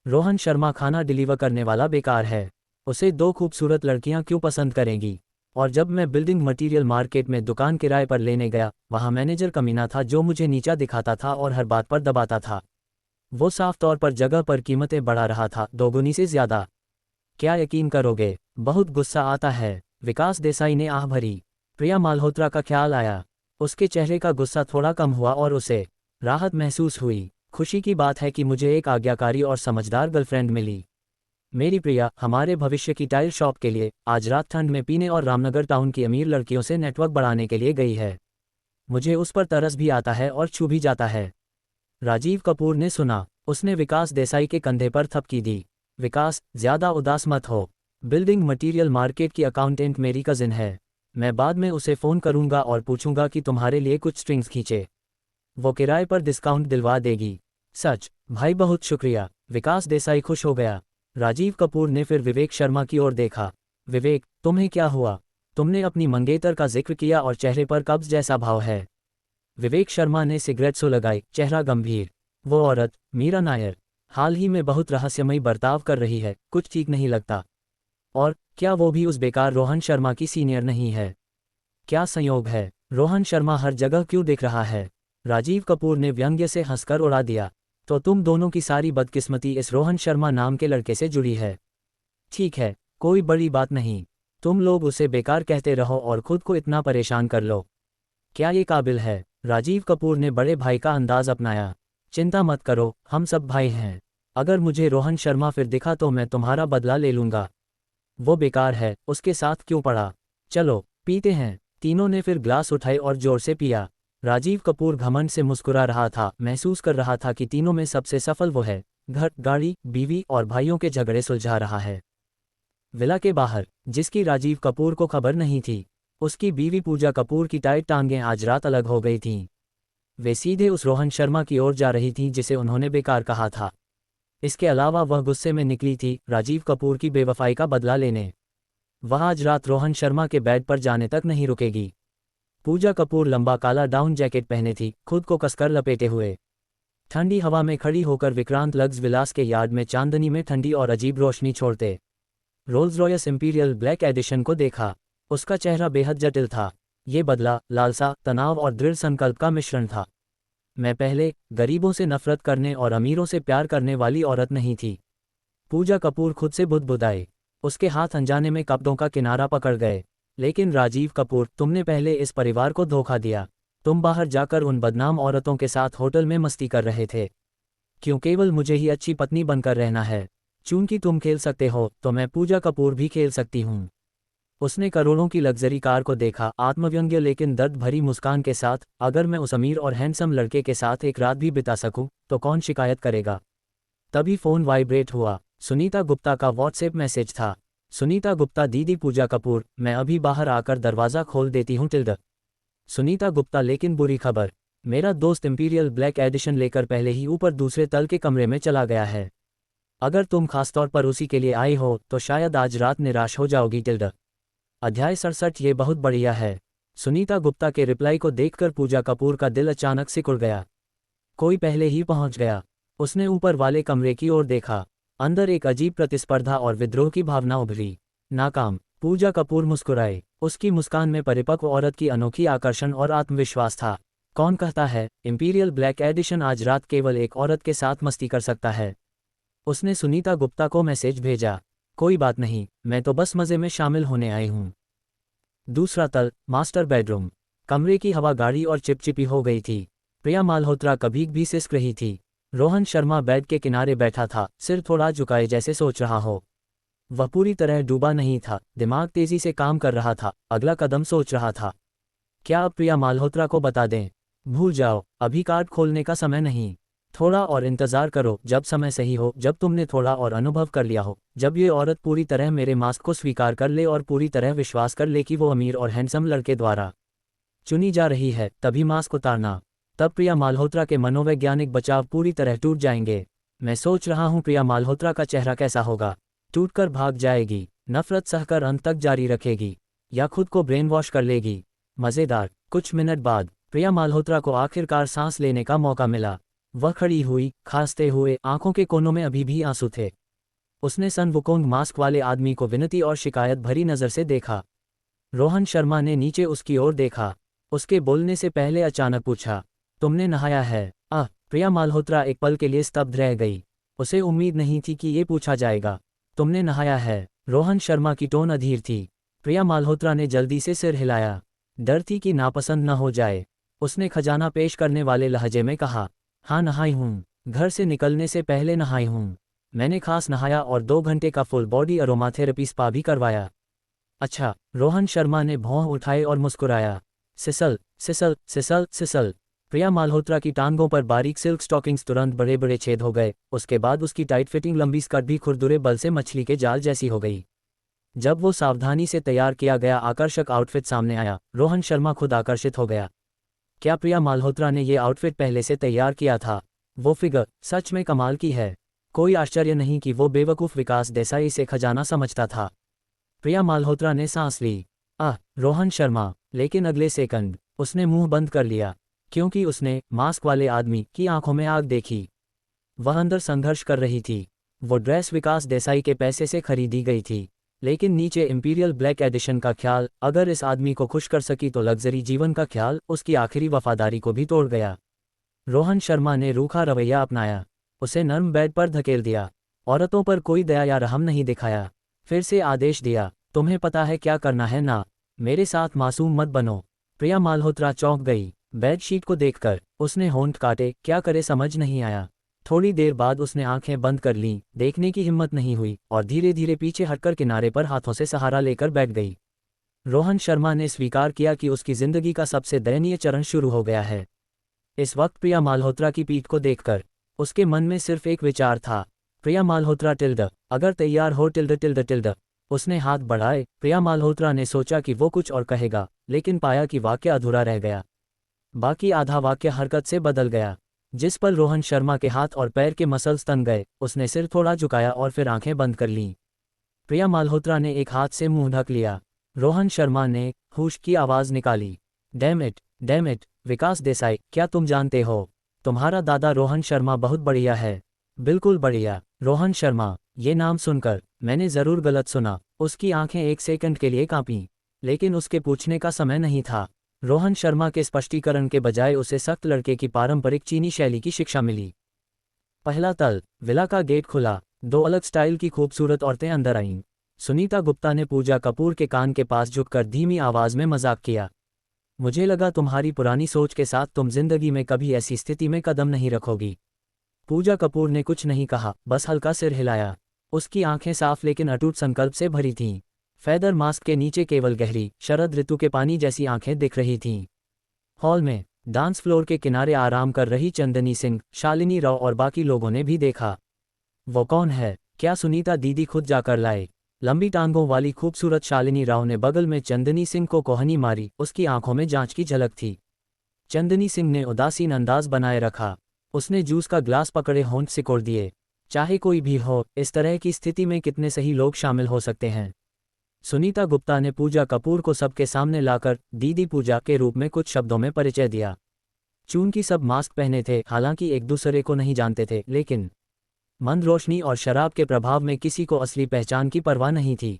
रोहन शर्मा खाना डिलीवर करने वाला बेकार है। उसे दो खूबसूरत लड़कियां क्यों पसंद करेंगी? और जब मैं बिल्डिंग मटेरियल मार्केट में दुकान किराए पर लेने गया, वहां मैनेजर कमीना था जो मुझे नीचा दिखाता था और हर बात पर दबाता था। वो साफ तौर पर जगह पर कीमतें बढ़ा रहा था, दोगुनी से ज्यादा। क्या यकीन करोगे, बहुत गुस्सा आता है। विकास देसाई ने आह भरी। प्रिया माल्होत्रा का ख्याल आया। उसके चेहरे का गुस्सा थोड़ा कम हुआ और उसे राहत महसूस हुई। खुशी की बात है कि मुझे एक आज्ञाकारी और समझदार गर्लफ्रेंड मिली। मेरी प्रिया हमारे भविष्य की टाइल शॉप के लिए आज रात ठंड में पीने और रामनगर टाउन की अमीर लड़कियों से नेटवर्क बढ़ाने के लिए गई है। मुझे उस पर तरस भी आता है और छू भी जाता है। राजीव कपूर ने सुना। उसने विकास देसाई के कंधे पर थपकी दी। विकास, ज्यादा उदास मत हो। बिल्डिंग मटेरियल मार्केट की अकाउंटेंट मेरी कजिन है। मैं बाद में उसे फ़ोन करूंगा और पूछूंगा कि तुम्हारे लिए कुछ स्ट्रिंग्स खींचे। वो किराए पर डिस्काउंट दिलवा देगी। सच? भाई बहुत शुक्रिया। विकास देसाई खुश हो गया। राजीव कपूर ने फिर विवेक शर्मा की ओर देखा। विवेक, तुम्हें क्या हुआ? तुमने अपनी मंगेतर का जिक्र किया और चेहरे पर कब्ज जैसा भाव है। विवेक शर्मा ने सिगरेट सुलगाई, चेहरा गंभीर। वो औरत, मीरा नायर, हाल ही में बहुत रहस्यमयी बर्ताव कर रही है, कुछ ठीक नहीं लगता। और क्या वो भी उस बेकार रोहन शर्मा की सीनियर नहीं है? क्या संयोग है, रोहन शर्मा हर जगह क्यों दिख रहा है? राजीव कपूर ने व्यंग्य से हंसकर उड़ा दिया। तो तुम दोनों की सारी बदकिस्मती इस रोहन शर्मा नाम के लड़के से जुड़ी है। ठीक है, कोई बड़ी बात नहीं। तुम लोग उसे बेकार कहते रहो और खुद को इतना परेशान कर लो। क्या ये काबिल है? राजीव कपूर ने बड़े भाई का अंदाज अपनाया। चिंता मत करो, हम सब भाई हैं। अगर मुझे रोहन शर्मा फिर दिखा तो मैं तुम्हारा बदला ले लूंगा। वो बेकार है, उसके साथ क्यों पड़ा? चलो पीते हैं। तीनों ने फिर ग्लास उठाए और जोर से पिया। राजीव कपूर घमंड से मुस्कुरा रहा था, महसूस कर रहा था कि तीनों में सबसे सफल वो है। घर, गाड़ी, बीवी और भाइयों के झगड़े सुलझा रहा है। विला के बाहर, जिसकी राजीव कपूर को खबर नहीं थी, उसकी बीवी पूजा कपूर की टाइट टांगें आज रात अलग हो गई थीं। वे सीधे उस रोहन शर्मा की ओर जा रही थीं जिसे उन्होंने बेकार कहा था। इसके अलावा वह गुस्से में निकली थी, राजीव कपूर की बेवफाई का बदला लेने। वह आज रात रोहन शर्मा के बेड पर जाने तक नहीं रुकेगी। पूजा कपूर लंबा काला डाउन जैकेट पहने थी, खुद को कसकर लपेटे हुए। ठंडी हवा में खड़ी होकर विक्रांत लग्स विलास के यार्ड में चांदनी में ठंडी और अजीब रोशनी छोड़ते Rolls Royce imperial black edition को देखा। उसका चेहरा बेहद जटिल था। ये बदला, लालसा, तनाव और दृढ़ संकल्प का मिश्रण था। मैं पहले गरीबों से नफरत करने और अमीरों से प्यार करने वाली औरत नहीं थी। पूजा कपूर खुद से बुदबुदाए। उसके हाथ अनजाने में कपड़ों का किनारा पकड़ गए। लेकिन राजीव कपूर, तुमने पहले इस परिवार को धोखा दिया। तुम बाहर जाकर उन बदनाम औरतों के साथ होटल में मस्ती कर रहे थे। क्यों केवल मुझे ही अच्छी पत्नी बनकर रहना है? चूंकि तुम खेल सकते हो तो मैं पूजा कपूर भी खेल सकती हूँ। उसने करोड़ों की लग्जरी कार को देखा, आत्मव्यंग्य लेकिन दर्द भरी मुस्कान के साथ। अगर मैं उस अमीर और हैंडसम लड़के के साथ एक रात भी बिता सकूं, तो कौन शिकायत करेगा? तभी फोन वाइब्रेट हुआ। सुनीता गुप्ता का व्हाट्सएप मैसेज था। सुनीता गुप्ता, दीदी पूजा कपूर, मैं अभी बाहर आकर दरवाज़ा खोल देती हूँ टिल्ड। सुनीता गुप्ता, लेकिन बुरी खबर। मेरा दोस्त इंपीरियल ब्लैक एडिशन लेकर पहले ही ऊपर दूसरे तल के कमरे में चला गया है। अगर तुम खासतौर पर उसी के लिए आई हो तो शायद आज रात निराश हो जाओगी टिल्ड। अध्याय 67। ये बहुत बढ़िया है। सुनीता गुप्ता के रिप्लाई को देखकर पूजा कपूर का दिल अचानक सिकुड़ गया। कोई पहले ही पहुंच गया। उसने ऊपर वाले कमरे की ओर देखा। अंदर एक अजीब प्रतिस्पर्धा और विद्रोह की भावना उभरी। नाकाम। पूजा कपूर मुस्कुराए। उसकी मुस्कान में परिपक्व औरत की अनोखी आकर्षण और आत्मविश्वास था। कौन कहता है इंपीरियल ब्लैक एडिशन आज रात केवल एक औरत के साथ मस्ती कर सकता है? उसने सुनीता गुप्ता को मैसेज भेजा। कोई बात नहीं, मैं तो बस मज़े में शामिल होने आई हूँ। दूसरा तल, मास्टर बेडरूम। कमरे की हवा गाढ़ी और चिपचिपी हो गई थी। प्रिया माल्होत्रा कभी भी सिसक रही थी। रोहन शर्मा बेड के किनारे बैठा था, सिर थोड़ा झुकाए जैसे सोच रहा हो। वह पूरी तरह डूबा नहीं था, दिमाग तेजी से काम कर रहा था, अगला कदम सोच रहा था। क्या अब प्रिया माल्होत्रा को बता दें? भूल जाओ, अभी कार्ड खोलने का समय नहीं। थोड़ा और इंतज़ार करो, जब समय सही हो, जब तुमने थोड़ा और अनुभव कर लिया हो, जब ये औरत पूरी तरह मेरे मास्क को स्वीकार कर ले और पूरी तरह विश्वास कर ले कि वो अमीर और हैंडसम लड़के द्वारा चुनी जा रही है, तभी मास्क उतारना। तब प्रिया माल्होत्रा के मनोवैज्ञानिक बचाव पूरी तरह टूट जाएंगे। मैं सोच रहा हूँ प्रिया माल्होत्रा का चेहरा कैसा होगा। टूटकर भाग जाएगी, नफरत सहकर अंत तक जारी रखेगी, या खुद को ब्रेन वॉश कर लेगी। मज़ेदार। कुछ मिनट बाद प्रिया माल्होत्रा को आखिरकार सांस लेने का मौका मिला। वह खड़ी हुई, खांसते हुए, आंखों के कोनों में अभी भी आंसू थे। उसने सन वुकोंग मास्क वाले आदमी को विनती और शिकायत भरी नज़र से देखा। रोहन शर्मा ने नीचे उसकी ओर देखा। उसके बोलने से पहले अचानक पूछा, तुमने नहाया है? प्रिया माल्होत्रा एक पल के लिए स्तब्ध रह गई। उसे उम्मीद नहीं थी कि ये पूछा जाएगा। तुमने नहाया है? रोहन शर्मा की टोन अधीर थी। प्रिया माल्होत्रा ने जल्दी से सिर हिलाया। डर थी कि नापसंद न हो जाए। उसने खजाना पेश करने वाले लहजे में कहा, हाँ नहाई हूँ। घर से निकलने से पहले नहाई हूँ। मैंने खास नहाया और 2 घंटे का फुल बॉडी अरोमाथेरेपी स्पा भी करवाया। अच्छा। रोहन शर्मा ने भौं उठाए और मुस्कुराया। सिसल सिसल सिसल सिसल। प्रिया माल्होत्रा की टांगों पर बारीक सिल्क स्टॉकिंग्स तुरंत बड़े बड़े छेद हो गए। उसके बाद उसकी टाइट फिटिंग लंबी स्कर्ट भी खुरदुरे बल से मछली के जाल जैसी हो गई। जब वो सावधानी से तैयार किया गया आकर्षक आउटफिट सामने आया, रोहन शर्मा खुद आकर्षित हो गया। क्या प्रिया माल्होत्रा ने ये आउटफिट पहले से तैयार किया था? वो फिगर सच में कमाल की है। कोई आश्चर्य नहीं कि वो बेवकूफ़ विकास देसाई से खजाना समझता था। प्रिया माल्होत्रा ने सांस ली। रोहन शर्मा। लेकिन अगले सेकंड उसने मुंह बंद कर लिया, क्योंकि उसने मास्क वाले आदमी की आंखों में आग देखी। वह अंदर संघर्ष कर रही थी। वो ड्रेस विकास देसाई के पैसे से खरीदी गई थी, लेकिन नीचे इंपीरियल ब्लैक एडिशन का ख्याल, अगर इस आदमी को खुश कर सकी तो लग्जरी जीवन का ख्याल उसकी आखिरी वफादारी को भी तोड़ गया। रोहन शर्मा ने रूखा रवैया अपनाया। उसे नर्म बेड पर धकेल दिया। औरतों पर कोई दया या रहम नहीं दिखाया। फिर से आदेश दिया, तुम्हें पता है क्या करना है ना, मेरे साथ मासूम मत बनो। प्रिया माल्होत्रा चौंक गई। बेडशीट को देखकर उसने होंठ काटे, क्या करे समझ नहीं आया। थोड़ी देर बाद उसने आंखें बंद कर लीं, देखने की हिम्मत नहीं हुई और धीरे धीरे पीछे हटकर किनारे पर हाथों से सहारा लेकर बैठ गई। रोहन शर्मा ने स्वीकार किया कि उसकी जिंदगी का सबसे दयनीय चरण शुरू हो गया है। इस वक्त प्रिया माल्होत्रा की पीठ को देखकर उसके मन में सिर्फ एक विचार था, प्रिया माल्होत्रा टिल्ड, अगर तैयार हो टिल्ड टिल्ड टिल्ड। उसने हाथ बढ़ाए। प्रिया माल्होत्रा ने सोचा कि वो कुछ और कहेगा, लेकिन पाया कि वाक्य अधूरा रह गया। बाकी आधा वाक्य हरकत से बदल गया। जिस पल रोहन शर्मा के हाथ और पैर के मसल्स तन गए, उसने सिर थोड़ा झुकाया और फिर आंखें बंद कर लीं। प्रिया माल्होत्रा ने एक हाथ से मुंह ढक लिया। रोहन शर्मा ने हुश की आवाज़ निकाली, डैम इट, विकास देसाई, क्या तुम जानते हो, तुम्हारा दादा रोहन शर्मा बहुत बढ़िया है। बिल्कुल बढ़िया। रोहन शर्मा, ये नाम सुनकर मैंने ज़रूर गलत सुना। उसकी आंखें एक सेकंड के लिए कांपीं, लेकिन उसके पूछने का समय नहीं था। रोहन शर्मा के स्पष्टीकरण के बजाय उसे सख्त लड़के की पारंपरिक चीनी शैली की शिक्षा मिली। पहला तल, विला का गेट खुला। 2 अलग स्टाइल की खूबसूरत औरतें अंदर आईं। सुनीता गुप्ता ने पूजा कपूर के कान के पास झुककर धीमी आवाज में मजाक किया, मुझे लगा तुम्हारी पुरानी सोच के साथ तुम जिंदगी में कभी ऐसी स्थिति में कदम नहीं रखोगी। पूजा कपूर ने कुछ नहीं कहा, बस हल्का सिर हिलाया। उसकी आंखें साफ लेकिन अटूट संकल्प से भरी थीं। फेदर मास्क के नीचे केवल गहरी, शरद ऋतु के पानी जैसी आंखें दिख रही थीं। हॉल में डांस फ्लोर के किनारे आराम कर रही चंदनी सिंह, शालिनी राव और बाकी लोगों ने भी देखा। वो कौन है, क्या सुनीता दीदी खुद जाकर लाए? लंबी टांगों वाली खूबसूरत शालिनी राव ने बगल में चंदनी सिंह को कोहनी मारी। उसकी आंखों में जांच की झलक थी। चंदनी सिंह ने उदासीन अंदाज बनाए रखा। उसने जूस का ग्लास पकड़े होंठ सिकोड़ दिए। चाहे कोई भी हो, इस तरह की स्थिति में कितने सही लोग शामिल हो सकते हैं। सुनीता गुप्ता ने पूजा कपूर को सबके सामने लाकर दीदी पूजा के रूप में कुछ शब्दों में परिचय दिया। चूंकि सब मास्क पहने थे, हालांकि एक दूसरे को नहीं जानते थे, लेकिन मंद रोशनी और शराब के प्रभाव में किसी को असली पहचान की परवाह नहीं थी।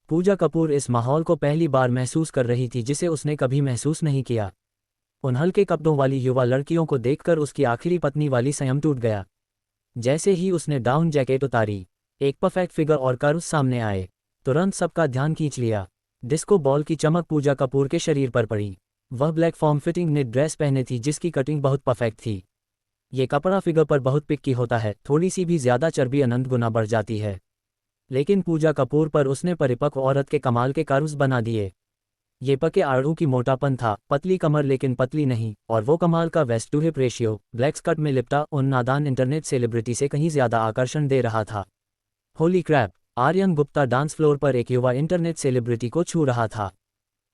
पूजा कपूर इस माहौल को पहली बार महसूस कर रही थी जिसे उसने कभी महसूस नहीं किया। उन हल्के कपड़ों वाली युवा लड़कियों को देखकर उसकी आखिरी पत्नी वाली संयम टूट गया। जैसे ही उसने डाउन जैकेट उतारी, एक परफेक्ट फिगर और कर्व सामने आए, तुरंत सबका ध्यान खींच लिया। डिस्को बॉल की चमक पूजा कपूर के शरीर पर पड़ी। वह black form fitting net dress पहने थी जिसकी कटिंग बहुत परफेक्ट थी। ये कपड़ा फिगर पर बहुत पिक्की होता है, थोड़ी सी भी ज्यादा चर्बी अनंत गुना बढ़ जाती है। लेकिन पूजा कपूर पर उसने परिपक्व औरत के कमाल के कर्व्स बना दिए। ये पके आड़ू की मोटापन था, पतली कमर लेकिन पतली नहीं, और वो कमाल का waist to hip ratio black skirt में लिपटा उन नादान इंटरनेट सेलिब्रिटी से कहीं ज्यादा आकर्षण दे रहा था। Holy crap, Aryan Gupta dance floor पर एक युवा इंटरनेट सेलिब्रिटी को छू रहा था।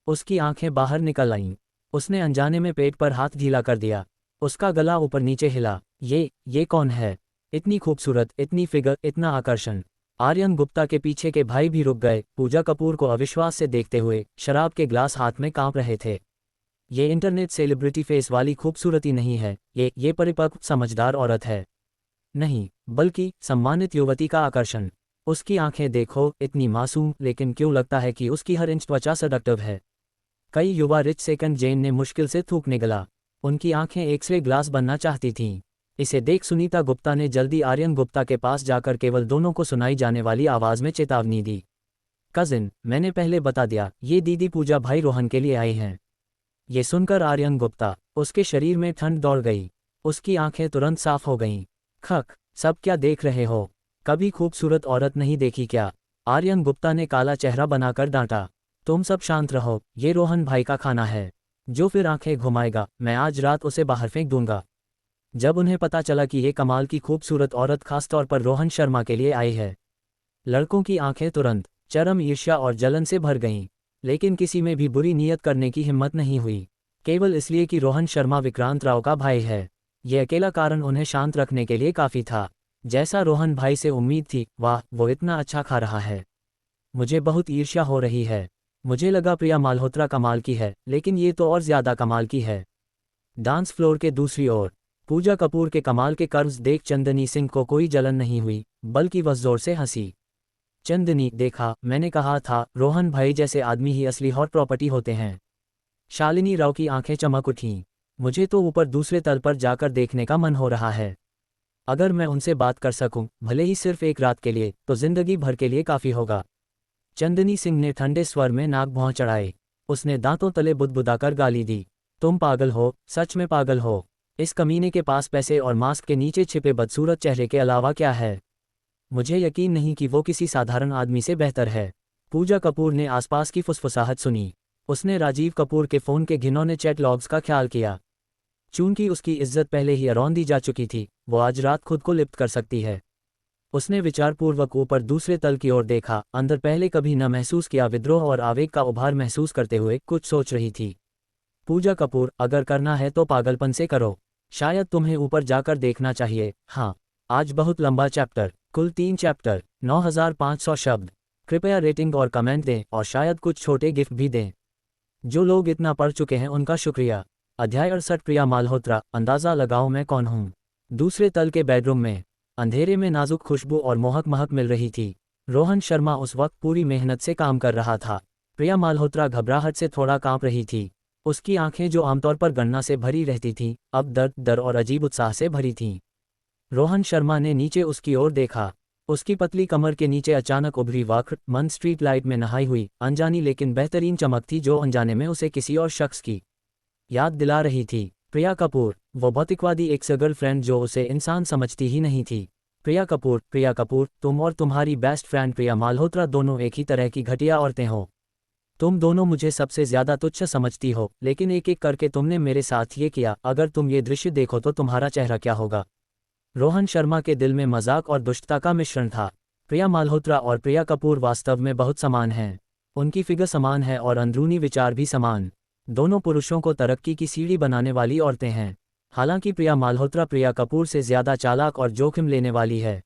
उसकी आंखें बाहर निकल आईं। उसने अनजाने में पेट पर हाथ ढीला कर दिया। उसका गला ऊपर नीचे हिला। ये कौन है? इतनी खूबसूरत, इतनी फिगर, इतना आकर्षण। आर्यन गुप्ता के पीछे के भाई भी रुक गए, पूजा कपूर को अविश्वास से देखते हुए। शराब के ग्लास हाथ में कांप रहे थे। ये इंटरनेट सेलिब्रिटी फेस वाली खूबसूरती नहीं है, ये परिपक्व समझदार औरत है। नहीं, बल्कि सम्मानित युवती का आकर्षण। उसकी आंखें देखो, इतनी मासूम, लेकिन क्यों लगता है कि उसकी हर इंच त्वचा सडक्टिव है। कई युवा रिच सेकंड जेन ने मुश्किल से थूक निगला। उनकी आंखें एक्सरे ग्लास बनना चाहती थीं। इसे देख सुनीता गुप्ता ने जल्दी आर्यन गुप्ता के पास जाकर केवल दोनों को सुनाई जाने वाली आवाज में चेतावनी दी, कजिन, मैंने पहले बता दिया, ये दीदी पूजा भाई रोहन के लिए आई हैं। ये सुनकर आर्यन गुप्ता, उसके शरीर में ठंड दौड़ गई। उसकी आंखें तुरंत साफ हो गईं। खक, सब क्या देख रहे हो? कभी खूबसूरत औरत नहीं देखी क्या? आर्यन गुप्ता ने काला चेहरा बनाकर डांटा। तुम सब शांत रहो, ये रोहन भाई का खाना है। जो फिर आंखें घुमाएगा, मैं आज रात उसे बाहर फेंक दूंगा। जब उन्हें पता चला कि ये कमाल की खूबसूरत औरत खासतौर पर रोहन शर्मा के लिए आई है, लड़कों की आंखें तुरंत चरम ईर्ष्या और जलन से भर गईं। लेकिन किसी में भी बुरी नीयत करने की हिम्मत नहीं हुई, केवल इसलिए कि रोहन शर्मा विक्रांत राव का भाई है। यह अकेला कारण उन्हें शांत रखने के लिए काफ़ी था। जैसा रोहन भाई से उम्मीद थी, वाह, वो इतना अच्छा खा रहा है। मुझे बहुत ईर्ष्या हो रही है। मुझे लगा प्रिया माल्होत्रा कमाल की है, लेकिन ये तो और ज़्यादा कमाल की है। डांस फ्लोर के दूसरी ओर पूजा कपूर के कमाल के कर्व्स देख चंदनी सिंह को कोई जलन नहीं हुई, बल्कि वह जोर से हंसी। चंदनी, देखा, मैंने कहा था, रोहन भाई जैसे आदमी ही असली हॉट प्रॉपर्टी होते हैं। शालिनी राव की आंखें चमक उठीं। मुझे तो ऊपर दूसरे तल पर जाकर देखने का मन हो रहा है। अगर मैं उनसे बात कर सकूं, भले ही सिर्फ एक रात के लिए, तो जिंदगी भर के लिए काफ़ी होगा। चंदनी सिंह ने ठंडे स्वर में नाक भौं चढ़ाए। उसने दांतों तले बुदबुदाकर गाली दी। तुम पागल हो, सच में पागल हो। इस कमीने के पास पैसे और मास्क के नीचे छिपे बदसूरत चेहरे के अलावा क्या है? मुझे यकीन नहीं कि वो किसी साधारण आदमी से बेहतर है। पूजा कपूर ने आसपास की फुसफुसाहट सुनी। उसने राजीव कपूर के फ़ोन के घिनौने चैट लॉग्स का ख्याल किया। चूंकि उसकी इज्जत पहले ही अरौंदी जा चुकी थी, वो आज रात खुद को लिप्त कर सकती है। उसने विचारपूर्वक ऊपर दूसरे तल की ओर देखा, अंदर पहले कभी न महसूस किया विद्रोह और आवेग का उभार महसूस करते हुए कुछ सोच रही थी। पूजा कपूर, अगर करना है तो पागलपन से करो। शायद तुम्हें ऊपर जाकर देखना चाहिए। हाँ, आज बहुत लंबा चैप्टर, कुल 3 चैप्टर, 9500 शब्द। कृपया रेटिंग और कमेंट दें और शायद कुछ छोटे गिफ्ट भी दें। जो लोग इतना पढ़ चुके हैं उनका शुक्रिया। अध्याय 68। प्रिया माल्होत्रा, अंदाज़ा लगाओ मैं कौन हूँ। दूसरे तल के बेडरूम में अंधेरे में नाजुक खुशबू और मोहक महक मिल रही थी। रोहन शर्मा उस वक्त पूरी मेहनत से काम कर रहा था। प्रिया माल्होत्रा घबराहट से थोड़ा कांप रही थी। उसकी आंखें जो आमतौर पर गणना से भरी रहती थीं, अब दर्द, डर और अजीब उत्साह से भरी थीं। रोहन शर्मा ने नीचे उसकी ओर देखा। उसकी पतली कमर के नीचे अचानक उभरी वक्र मंद स्ट्रीट लाइट में नहाई हुई अनजानी लेकिन बेहतरीन चमक थी जो अनजाने में उसे किसी और शख्स की याद दिला रही थी। प्रिया कपूर, वो भौतिकवादी एक्स गर्लफ्रेंड जो उसे इंसान समझती ही नहीं थी। प्रिया कपूर, तुम और तुम्हारी बेस्ट फ्रेंड प्रिया माल्होत्रा दोनों एक ही तरह की घटिया औरतें हो। तुम दोनों मुझे सबसे ज्यादा तुच्छ समझती हो, लेकिन एक एक करके तुमने मेरे साथ ये किया। अगर तुम ये दृश्य देखो तो तुम्हारा चेहरा क्या होगा? रोहन शर्मा के दिल में मजाक और दुष्टता का मिश्रण था। प्रिया माल्होत्रा और प्रिया कपूर वास्तव में बहुत समान हैं। उनकी फिगर समान है और अंदरूनी विचार भी समान। दोनों पुरुषों को तरक्की की सीढ़ी बनाने वाली औरतें हैं। हालांकि प्रिया माल्होत्रा प्रिया कपूर से ज्यादा चालाक और जोखिम लेने वाली है।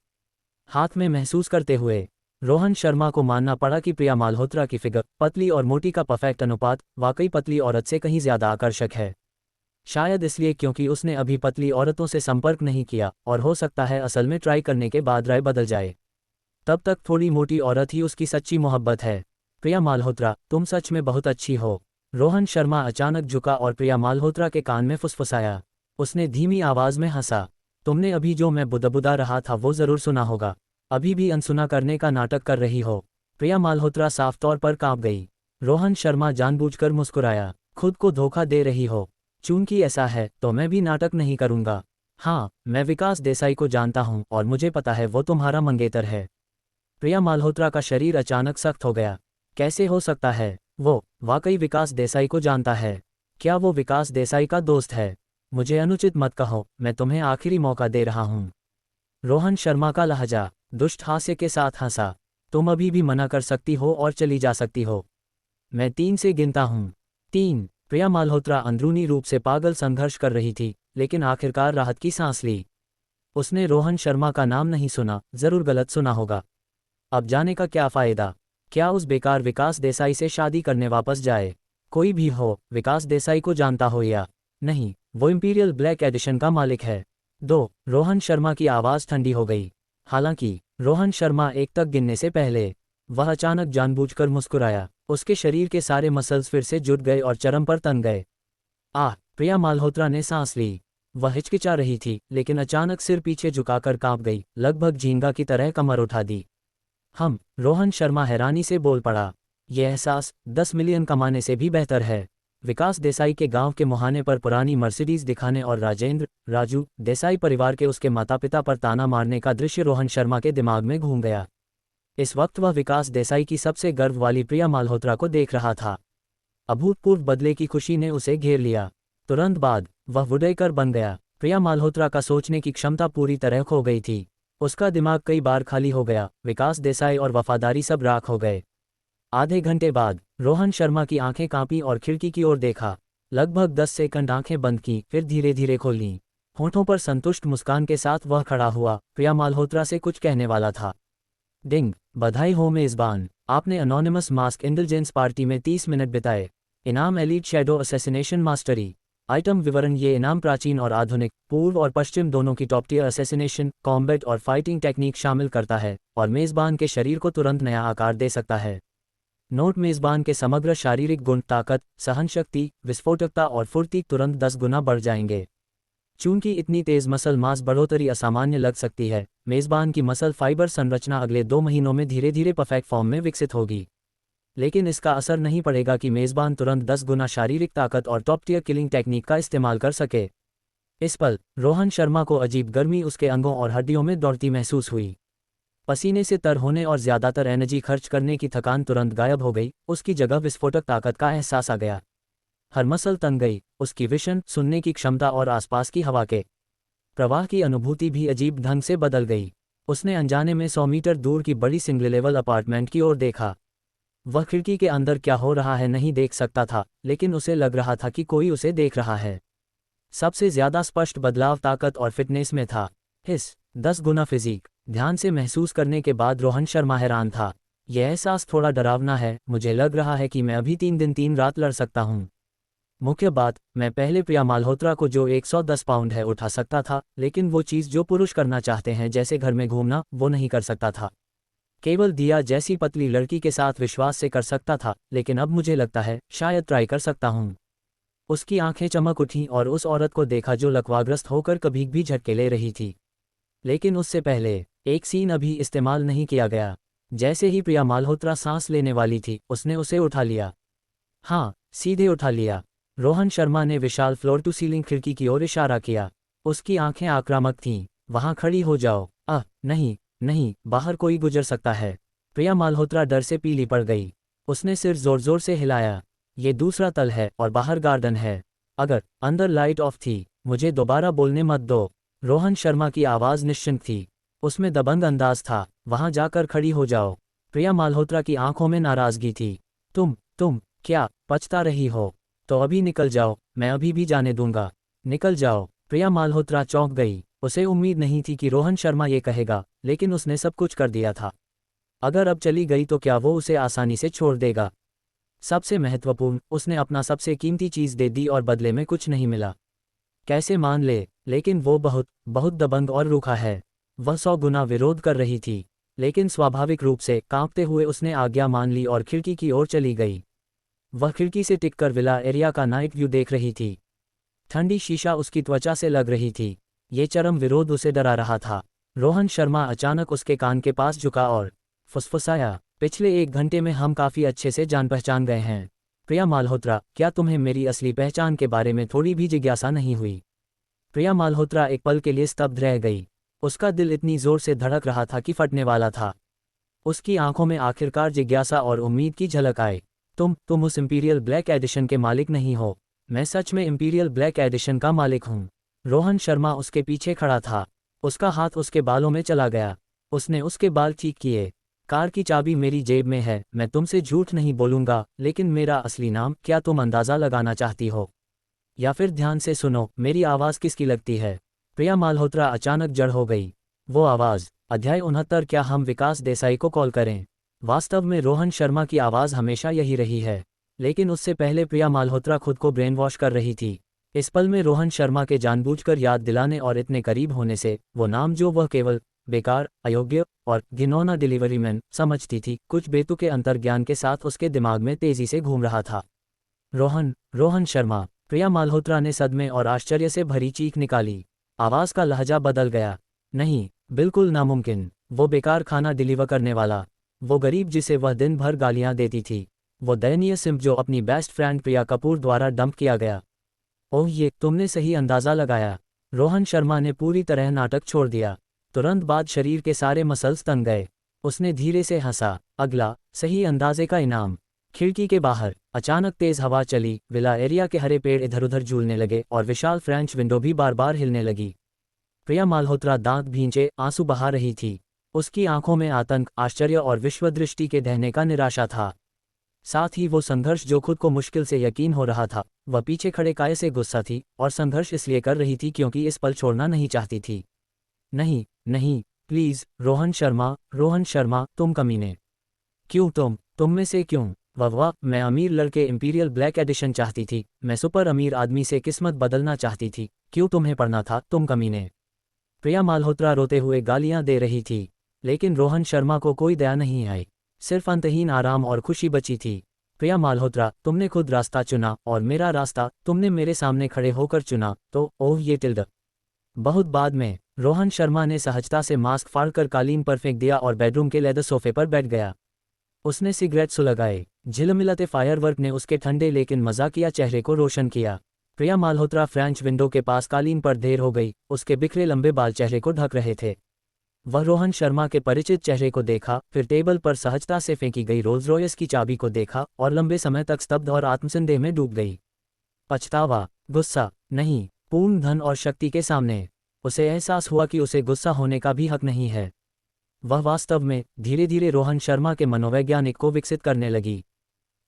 हाथ में महसूस करते हुए रोहन शर्मा को मानना पड़ा कि प्रिया माल्होत्रा की फिगर, पतली और मोटी का परफेक्ट अनुपात, वाकई पतली औरत से कहीं ज्यादा आकर्षक है। शायद इसलिए क्योंकि उसने अभी पतली औरतों से संपर्क नहीं किया, और हो सकता है असल में ट्राई करने के बाद राय बदल जाए। तब तक थोड़ी मोटी औरत ही उसकी सच्ची मोहब्बत है। प्रिया माल्होत्रा, तुम सच में बहुत अच्छी हो। रोहन शर्मा अचानक झुका और प्रिया माल्होत्रा के कान में फुसफुसाया। उसने धीमी आवाज में हंसा। तुमने अभी जो मैं बुदबुदा रहा था वो जरूर सुना होगा। अभी भी अनसुना करने का नाटक कर रही हो। प्रिया माल्होत्रा साफ तौर पर कांप गई। रोहन शर्मा जानबूझकर मुस्कुराया। खुद को धोखा दे रही हो। चूंकि ऐसा है तो मैं भी नाटक नहीं करूंगा। हाँ, मैं विकास देसाई को जानता हूं और मुझे पता है वो तुम्हारा मंगेतर है। प्रिया माल्होत्रा का शरीर अचानक सख्त हो गया। कैसे हो सकता है? वो वाकई विकास देसाई को जानता है। क्या वो विकास देसाई का दोस्त है? मुझे अनुचित मत कहो, मैं तुम्हें आखिरी मौका दे रहा हूं। रोहन शर्मा का लहजा दुष्ट हास्य के साथ हंसा। तुम अभी भी मना कर सकती हो और चली जा सकती हो। मैं 3 से गिनता हूं। 3। प्रिया माल्होत्रा अंदरूनी रूप से पागल संघर्ष कर रही थी, लेकिन आखिरकार राहत की सांस ली। उसने रोहन शर्मा का नाम नहीं सुना, जरूर गलत सुना होगा। अब जाने का क्या फायदा? क्या उस बेकार विकास देसाई से शादी करने वापस जाए? कोई भी हो, विकास देसाई को जानता हो या नहीं, वो इंपीरियल ब्लैक एडिशन का मालिक है। 2। रोहन शर्मा की आवाज़ ठंडी हो गई। हालांकि रोहन शर्मा 1 तक गिनने से पहले वह अचानक जानबूझकर मुस्कुराया। उसके शरीर के सारे मसल्स फिर से जुट गए और चरम पर तन गए। प्रिया माल्होत्रा ने सांस ली। वह हिचकिचा रही थी, लेकिन अचानक सिर पीछे झुकाकर कांप गई, लगभग झींगा की तरह कमर उठा दी। रोहन शर्मा हैरानी से बोल पड़ा। यह एहसास 10 मिलियन कमाने से भी बेहतर है। विकास देसाई के गांव के मुहाने पर पुरानी मर्सिडीज दिखाने और राजू देसाई परिवार के उसके माता पिता पर ताना मारने का दृश्य रोहन शर्मा के दिमाग में घूम गया। इस वक्त वह विकास देसाई की सबसे गर्व वाली प्रिया माल्होत्रा को देख रहा था। अभूतपूर्व बदले की खुशी ने उसे घेर लिया। तुरंत बाद वह वुडेकर बन गया। प्रिया माल्होत्रा का सोचने की क्षमता पूरी तरह खो गई थी। उसका दिमाग कई बार खाली हो गया। विकास देसाई और वफादारी सब राख हो गए। आधे घंटे बाद रोहन शर्मा की आंखें कांपी और खिड़की की ओर देखा। लगभग 10 सेकंड आंखें बंद की, फिर धीरे धीरे खोलीं। होठों पर संतुष्ट मुस्कान के साथ वह खड़ा हुआ। प्रिया माल्होत्रा से कुछ कहने वाला था। डिंग, बधाई हो मेजबान, आपने अनोनिमस मास्क इंटेलिजेंस पार्टी में 30 मिनट बिताए। इनाम elite shadow assassination mastery. Item विवरण। ये इनाम प्राचीन और आधुनिक, पूर्व और पश्चिम दोनों की टॉप टियर असैसिनेशन, कॉम्बैट और फाइटिंग टेक्निक शामिल करता है और मेज़बान के शरीर को तुरंत नया आकार दे सकता है। नोट: मेज़बान के समग्र शारीरिक गुण ताकत, सहनशक्ति, विस्फोटकता और फुर्ती तुरंत 10 गुना बढ़ जाएंगे। चूंकि इतनी तेज मसल मास बढ़ोतरी असामान्य लग सकती है, मेज़बान की मसल फाइबर संरचना अगले 2 महीनों में धीरे धीरे परफेक्ट फॉर्म में विकसित होगी। लेकिन इसका असर नहीं पड़ेगा कि मेज़बान तुरंत 10 गुना शारीरिक ताकत और टॉप टियर किलिंग टेक्निक का इस्तेमाल कर सके। इस पल रोहन शर्मा को अजीब गर्मी उसके अंगों और हड्डियों में दौड़ती महसूस हुई। पसीने से तर होने और ज़्यादातर एनर्जी खर्च करने की थकान तुरंत गायब हो गई, उसकी जगह विस्फोटक ताकत का एहसास आ गया। हर मसल तन गई, उसकी विशन, सुनने की क्षमता और आसपास की हवा के प्रवाह की अनुभूति भी अजीब ढंग से बदल गई। उसने अनजाने में 100 मीटर दूर की बड़ी सिंगल लेवल अपार्टमेंट की ओर देखा। वह खिड़की के अंदर क्या हो रहा है नहीं देख सकता था, लेकिन उसे लग रहा था कि कोई उसे देख रहा है। सबसे ज्यादा स्पष्ट बदलाव ताकत और फिटनेस में था। 10 गुना फिजिक ध्यान से महसूस करने के बाद रोहन शर्मा हैरान था। यह एहसास थोड़ा डरावना है, मुझे लग रहा है कि मैं अभी 3 दिन 3 रात लड़ सकता हूँ। मुख्य बात, मैं पहले प्रिया माल्होत्रा को जो 110 पाउंड है उठा सकता था, लेकिन वो चीज़ जो पुरुष करना चाहते हैं जैसे घर में घूमना, वो नहीं कर सकता था। केवल दिया जैसी पतली लड़की के साथ विश्वास से कर सकता था, लेकिन अब मुझे लगता है शायद ट्राई कर सकता हूँ। उसकी आंखें चमक उठीं और उस औरत को देखा जो लकवाग्रस्त होकर कभी भी झटके ले रही थी। लेकिन उससे पहले एक सीन अभी इस्तेमाल नहीं किया गया। जैसे ही प्रिया माल्होत्रा सांस लेने वाली थी, उसने उसे उठा लिया। हाँ, सीधे उठा लिया। रोहन शर्मा ने विशाल फ्लोर टू सीलिंग खिड़की की ओर इशारा किया। उसकी आंखें आक्रामक थीं। वहां खड़ी हो जाओ। नहीं नहीं, बाहर कोई गुजर सकता है। प्रिया माल्होत्रा डर से पीली पड़ गई। उसने सिर जोर जोर से हिलाया। ये दूसरा तल है और बाहर गार्डन है। अगर अंदर लाइट ऑफ थी, मुझे दोबारा बोलने मत दो। रोहन शर्मा की आवाज़ निश्चिंत थी। उसमें दबंग अंदाज था। वहां जाकर खड़ी हो जाओ। प्रिया माल्होत्रा की आंखों में नाराजगी थी। तुम क्या पछता रही हो? तो अभी निकल जाओ, मैं अभी भी जाने दूंगा। निकल जाओ। प्रिया माल्होत्रा चौंक गई। उसे उम्मीद नहीं थी कि रोहन शर्मा ये कहेगा, लेकिन उसने सब कुछ कर दिया था। अगर अब चली गई तो क्या वो उसे आसानी से छोड़ देगा? सबसे महत्वपूर्ण, उसने अपना सबसे कीमती चीज़ दे दी और बदले में कुछ नहीं मिला। कैसे मान ले? लेकिन वो बहुत बहुत दबंग और रूखा है। वह 100 गुना विरोध कर रही थी, लेकिन स्वाभाविक रूप से कांपते हुए उसने आज्ञा मान ली और खिड़की की ओर चली गई। वह खिड़की से टिककर विला एरिया का नाइट व्यू देख रही थी। ठंडी शीशा उसकी त्वचा से लग रही थी। ये चरम विरोध उसे डरा रहा था। रोहन शर्मा अचानक उसके कान के पास झुका और फुसफुसाया, पिछले 1 घंटे में हम काफ़ी अच्छे से जान पहचान गए हैं। प्रिया माल्होत्रा, क्या तुम्हें मेरी असली पहचान के बारे में थोड़ी भी जिज्ञासा नहीं हुई? प्रिया माल्होत्रा एक पल के लिए स्तब्ध रह गई। उसका दिल इतनी जोर से धड़क रहा था कि फटने वाला था। उसकी आंखों में आखिरकार जिज्ञासा और उम्मीद की झलक आई। तुम उस इंपीरियल ब्लैक एडिशन के मालिक नहीं हो? मैं सच में इंपीरियल ब्लैक एडिशन का मालिक हूँ। रोहन शर्मा उसके पीछे खड़ा था। उसका हाथ उसके बालों में चला गया। उसने उसके बाल ठीक किए। कार की चाबी मेरी जेब में है। मैं तुमसे झूठ नहीं बोलूंगा, लेकिन मेरा असली नाम, क्या तुम अंदाज़ा लगाना चाहती हो? या फिर ध्यान से सुनो, मेरी आवाज़ किसकी लगती है? प्रिया माल्होत्रा अचानक जड़ हो गई। वो आवाज़। अध्याय 69। क्या हम विकास देसाई को कॉल करें? वास्तव में रोहन शर्मा की आवाज़ हमेशा यही रही है, लेकिन उससे पहले प्रिया माल्होत्रा खुद को ब्रेन वॉश कर रही थी। इस पल में रोहन शर्मा के जानबूझकर याद दिलाने और इतने करीब होने से, वो नाम जो वह केवल बेकार, अयोग्य और घिनौना डिलीवरी मैन समझती थी, कुछ बेतुके अंतर्ज्ञान के साथ उसके दिमाग में तेजी से घूम रहा था। रोहन शर्मा। प्रिया माल्होत्रा ने सदमे और आश्चर्य से भरी चीख निकाली। आवाज़ का लहजा बदल गया। नहीं, बिल्कुल नामुमकिन। वो बेकार खाना डिलीवर करने वाला, वो गरीब जिसे वह दिन भर गालियां देती थी, वो दयनीय सिम्प जो अपनी बेस्ट फ्रेंड प्रिया कपूर द्वारा डंप किया गया। ओह, ये तुमने सही अंदाज़ा लगाया। रोहन शर्मा ने पूरी तरह नाटक छोड़ दिया। तुरंत बाद शरीर के सारे मसल्स तन गए। उसने धीरे से हंसा। अगला सही अंदाजे का इनाम। खिड़की के बाहर अचानक तेज हवा चली। विला एरिया के हरे पेड़ इधर उधर झूलने लगे और विशाल फ्रेंच विंडो भी बार बार हिलने लगी। प्रिया माल्होत्रा दांत भींचे आंसू बहा रही थी। उसकी आंखों में आतंक, आश्चर्य और विश्वदृष्टि के ढहने का निराशा था। साथ ही वो संघर्ष जो खुद को मुश्किल से यकीन हो रहा था। वह पीछे खड़े काय से गुस्सा थी, और संघर्ष इसलिए कर रही थी क्योंकि इस पल छोड़ना नहीं चाहती थी। नहीं नहीं, प्लीज रोहन शर्मा, तुम कमीने। क्यों तुम में से क्यों? वाह, मैं अमीर लड़के इंपीरियल ब्लैक एडिशन चाहती थी। मैं सुपर अमीर आदमी से किस्मत बदलना चाहती थी। क्यों तुम्हें पढ़ना था, तुम कमीने? प्रिया माल्होत्रा रोते हुए गालियां दे रही थी, लेकिन रोहन शर्मा को कोई दया नहीं आई। सिर्फ अंतहीन आराम और खुशी बची थी। प्रिया माल्होत्रा, तुमने खुद रास्ता चुना, और मेरा रास्ता तुमने मेरे सामने खड़े होकर चुना, तो ओह ये टिल्ड। बहुत बाद में रोहन शर्मा ने सहजता से मास्क फाड़कर कालीन पर फेंक दिया और बेडरूम के लेदर सोफे पर बैठ गया। उसने सिगरेट सुलगाए। झिलमिलाते फायरवर्क ने उसके ठंडे लेकिन मजाकिया चेहरे को रोशन किया। प्रिया माल्होत्रा फ्रेंच विंडो के पास कालीन पर देर हो गई, उसके बिखरे लंबे बाल चेहरे को ढक रहे थे। वह रोहन शर्मा के परिचित चेहरे को देखा, फिर टेबल पर सहजता से फेंकी गई रोल्स रॉयस की चाबी को देखा और लंबे समय तक स्तब्ध और आत्मसंदेह में डूब गई। पछतावा, गुस्सा नहीं, पूर्ण धन और शक्ति के सामने उसे एहसास हुआ कि उसे गुस्सा होने का भी हक नहीं है। वह वास्तव में धीरे धीरे रोहन शर्मा के मनोवैज्ञानिक को विकसित करने लगी।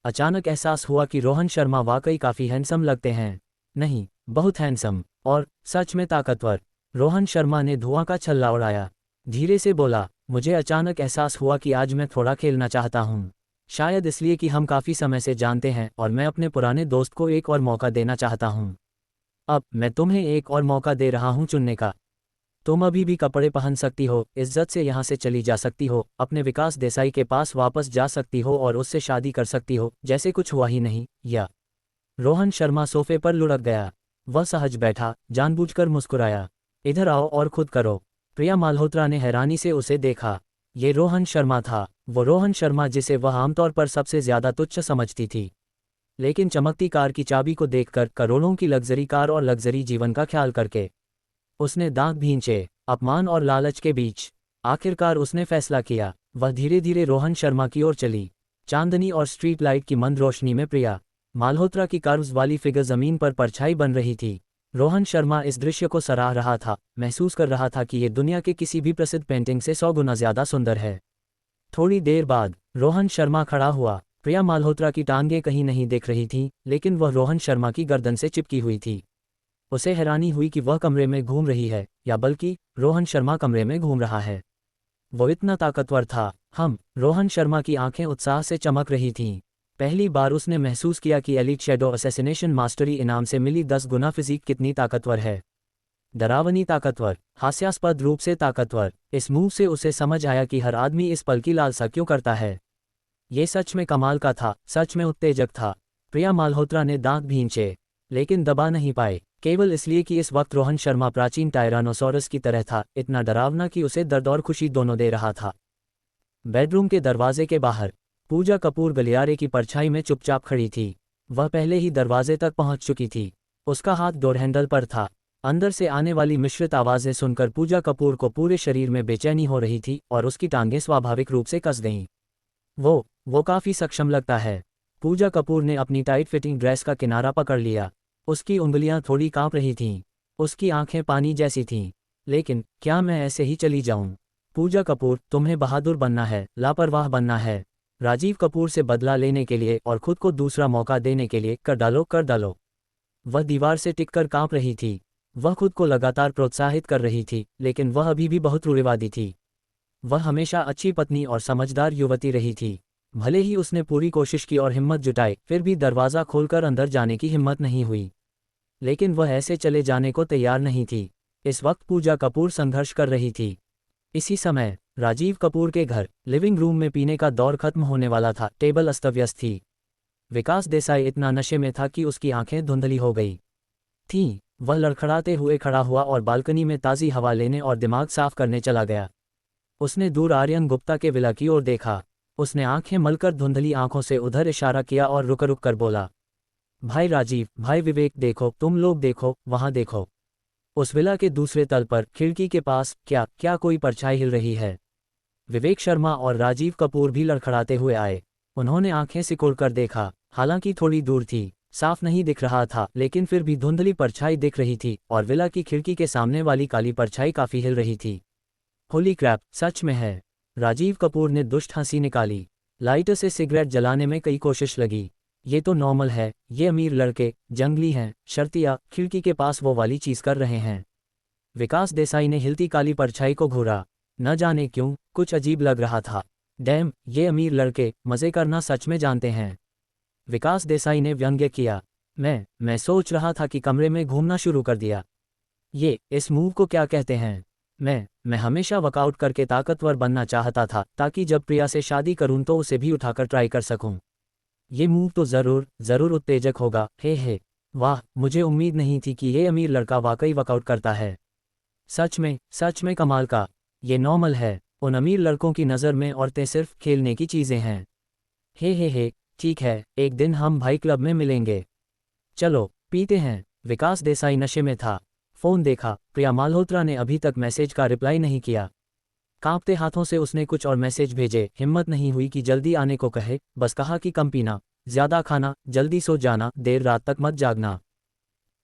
अचानक एहसास हुआ कि रोहन शर्मा वाकई काफ़ी हैंडसम लगते हैं। नहीं, बहुत हैंडसम, और सच में ताकतवर। रोहन शर्मा ने धुआं का छल्ला उड़ाया। धीरे से बोला, मुझे अचानक एहसास हुआ कि आज मैं थोड़ा खेलना चाहता हूँ। शायद इसलिए कि हम काफ़ी समय से जानते हैं और मैं अपने पुराने दोस्त को एक और मौका देना चाहता हूँ। अब मैं तुम्हें एक और मौका दे रहा हूँ चुनने का। तुम अभी भी कपड़े पहन सकती हो, इज्जत से यहाँ से चली जा सकती हो, अपने विकास देसाई के पास वापस जा सकती हो और उससे शादी कर सकती हो जैसे कुछ हुआ ही नहीं, या। रोहन शर्मा सोफे पर लुढ़क गया। वह सहज बैठा, जानबूझकर मुस्कुराया। इधर आओ और खुद करो। प्रिया माल्होत्रा ने हैरानी से उसे देखा। ये रोहन शर्मा था, वो रोहन शर्मा जिसे वह आमतौर पर सबसे ज्यादा तुच्छ समझती थी। लेकिन चमकती कार की चाबी को देखकर, करोड़ों की लग्जरी कार और लग्जरी जीवन का ख्याल करके, उसने दांत भींचे। अपमान और लालच के बीच आखिरकार उसने फैसला किया। वह धीरे धीरे रोहन शर्मा की ओर चली। चांदनी और स्ट्रीट लाइट की मंद रोशनी में प्रिया माल्होत्रा की कर्व्स वाली फिगर जमीन पर परछाई बन रही थी। रोहन शर्मा इस दृश्य को सराह रहा था, महसूस कर रहा था कि ये दुनिया के किसी भी प्रसिद्ध पेंटिंग से 100 गुना ज्यादा सुंदर है। थोड़ी देर बाद रोहन शर्मा खड़ा हुआ। प्रिया माल्होत्रा की टांगें कहीं नहीं दिख रही थीं, लेकिन वह रोहन शर्मा की गर्दन से चिपकी हुई थी। उसे हैरानी हुई कि वह कमरे में घूम रही है, या बल्कि रोहन शर्मा कमरे में घूम रहा है। वो इतना ताकतवर था। रोहन शर्मा की आंखें उत्साह से चमक रही थीं। पहली बार उसने महसूस किया कि एलीट शैडो असैसिनेशन मास्टरी इनाम से मिली 10 गुना फिजिक कितनी ताकतवर है। डरावनी ताकतवर, हास्यास्पद रूप से ताकतवर। इस मूव से उसे समझ आया कि हर आदमी इस पल की लालसा क्यों करता है। ये सच में कमाल का था, सच में उत्तेजक था। प्रिया माल्होत्रा ने दांत भींचे, लेकिन दबा नहीं पाए, केवल इसलिए कि इस वक्त रोहन शर्मा प्राचीन टायरानोसॉरस की तरह था, इतना डरावना कि उसे दर्द और खुशी दोनों दे रहा था। बेडरूम के दरवाजे के बाहर पूजा कपूर गलियारे की परछाई में चुपचाप खड़ी थी। वह पहले ही दरवाजे तक पहुंच चुकी थी। उसका हाथ डोर हैंडल पर था। अंदर से आने वाली मिश्रित आवाज़ें सुनकर पूजा कपूर को पूरे शरीर में बेचैनी हो रही थी और उसकी टांगें स्वाभाविक रूप से कस गईं। वो काफ़ी सक्षम लगता है। पूजा कपूर ने अपनी टाइट फिटिंग ड्रेस का किनारा पकड़ लिया। उसकी उंगलियां थोड़ी कांप रही थीं। उसकी आंखें पानी जैसी थीं। लेकिन क्या मैं ऐसे ही चली जाऊं? पूजा कपूर, तुम्हें बहादुर बनना है, लापरवाह बनना है। राजीव कपूर से बदला लेने के लिए और खुद को दूसरा मौका देने के लिए कर डालो। वह दीवार से टिककर कांप रही थी। वह खुद को लगातार प्रोत्साहित कर रही थी, लेकिन वह अभी भी बहुत रूढ़िवादी थी। वह हमेशा अच्छी पत्नी और समझदार युवती रही थी। भले ही उसने पूरी कोशिश की और हिम्मत जुटाई, फिर भी दरवाज़ा खोलकर अंदर जाने की हिम्मत नहीं हुई। लेकिन वह ऐसे चले जाने को तैयार नहीं थी। इस वक्त पूजा कपूर संघर्ष कर रही थी। इसी समय राजीव कपूर के घर लिविंग रूम में पीने का दौर खत्म होने वाला था। टेबल अस्तव्यस्त थी। विकास देसाई इतना नशे में था कि उसकी आंखें धुंधली हो गई थीं। वह लड़खड़ाते हुए खड़ा हुआ और बालकनी में ताज़ी हवा लेने और दिमाग साफ करने चला गया। उसने दूर आर्यन गुप्ता के विला की ओर देखा। उसने आंखें मलकर धुंधली आंखों से उधर इशारा किया और रुक कर बोला, भाई राजीव, भाई विवेक, देखो, तुम लोग देखो, वहां देखो। उस विला के दूसरे तल पर खिड़की के पास क्या कोई परछाई हिल रही है। विवेक शर्मा और राजीव कपूर भी लड़खड़ाते हुए आए। उन्होंने आंखें सिकुड़कर देखा। हालांकि थोड़ी दूर थी, साफ नहीं दिख रहा था, लेकिन फिर भी धुंधली परछाई दिख रही थी और विला की खिड़की के सामने वाली काली परछाई काफी हिल रही थी। होली क्रैप, सच में है। राजीव कपूर ने दुष्ट हंसी निकाली। लाइटर से सिगरेट जलाने में कई कोशिश लगी। ये तो नॉर्मल है, ये अमीर लड़के जंगली हैं, शर्तिया खिड़की के पास वो वाली चीज कर रहे हैं। विकास देसाई ने हिलती काली परछाई को घूरा। न जाने क्यों कुछ अजीब लग रहा था। डैम, ये अमीर लड़के मजे करना सच में जानते हैं। विकास देसाई ने व्यंग्य किया। मैं सोच रहा था कि कमरे में घूमना शुरू कर दिया। इस मूव को क्या कहते हैं? मैं हमेशा वर्कआउट करके ताकतवर बनना चाहता था, ताकि जब प्रिया से शादी करूं तो उसे भी उठाकर ट्राई कर सकूं। ये मूव तो जरूर उत्तेजक होगा। हे वाह, मुझे उम्मीद नहीं थी कि ये अमीर लड़का वाकई वर्कआउट करता है। सच में कमाल का। ये नॉर्मल है। उन अमीर लड़कों की नज़र में औरतें सिर्फ खेलने की चीज़ें हैं। हे, ठीक है, एक दिन हम भाई क्लब में मिलेंगे। चलो पीते हैं। विकास देसाई नशे में था। फोन देखा, प्रिया माल्होत्रा ने अभी तक मैसेज का रिप्लाई नहीं किया। कांपते हाथों से उसने कुछ और मैसेज भेजे। हिम्मत नहीं हुई कि जल्दी आने को कहे, बस कहा कि कम पीना, ज्यादा खाना, जल्दी सो जाना, देर रात तक मत जागना।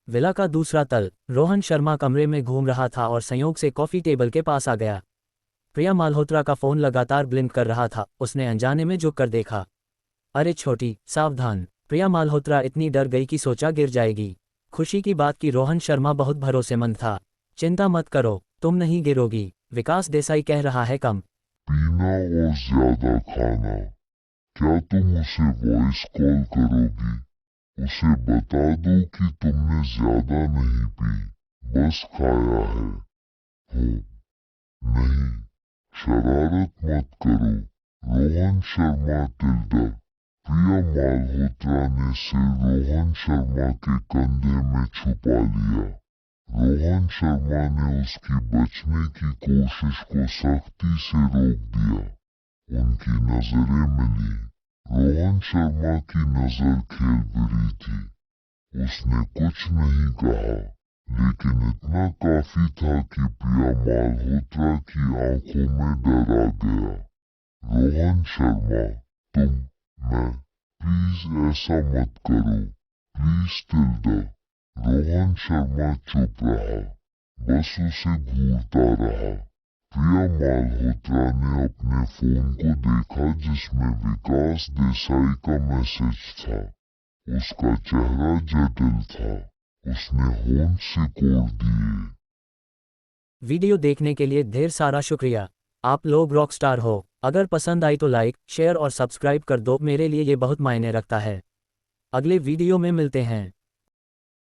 विला का दूसरा तल। रोहन शर्मा कमरे में घूम रहा था और संयोग से कॉफी टेबल के पास आ गया। प्रिया माल्होत्रा का फोन लगातार ब्लिंक कर रहा था। उसने अनजाने में झुक कर देखा। अरे छोटी, सावधान। प्रिया माल्होत्रा इतनी डर गई कि सोचा गिर जाएगी। खुशी की बात कि रोहन शर्मा बहुत भरोसेमंद था। चिंता मत करो, तुम नहीं गिरोगी। विकास देसाई कह रहा है कम पीना और ज्यादा खाना। क्या तुम उसे वॉइस कॉल करोगी? उसे बता दो कि तुमने ज्यादा नहीं पी, बस खाया है। हो नहीं, शरारत मत करो। रोहन शर्मा टिल्डर। प्रिया माल्होत्रा ने सिर रोहन शर्मा के कंधे में छुपा लिया। रोहन शर्मा ने उसकी बचने की कोशिश को सख्ती से रोक दिया। उनकी नजरें मिली। रोहन शर्मा की नजर खेल रही थी। उसने कुछ नहीं कहा, लेकिन इतना काफी था कि प्रिया माल्होत्रा की आंखों में डर आ गया। रोहन शर्मा, तुम, मैं, प्लीज ऐसा मत करो, प्लीज टिल्डा। रोहन शर्मा चुप रहा, बस उसे घूरता रहा। प्रिया माल्होत्रा ने अपने फोन को देखा जिसमें विकास देसाई का मैसेज था। उसका चेहरा जटिल था। उसने होंठ सिकोड़ दिए। वीडियो देखने के लिए ढेर सारा शुक्रिया। आप लोग रॉकस्टार हो। अगर पसंद आई तो लाइक, शेयर और सब्सक्राइब कर दो, मेरे लिए ये बहुत मायने रखता है। अगले वीडियो में मिलते हैं।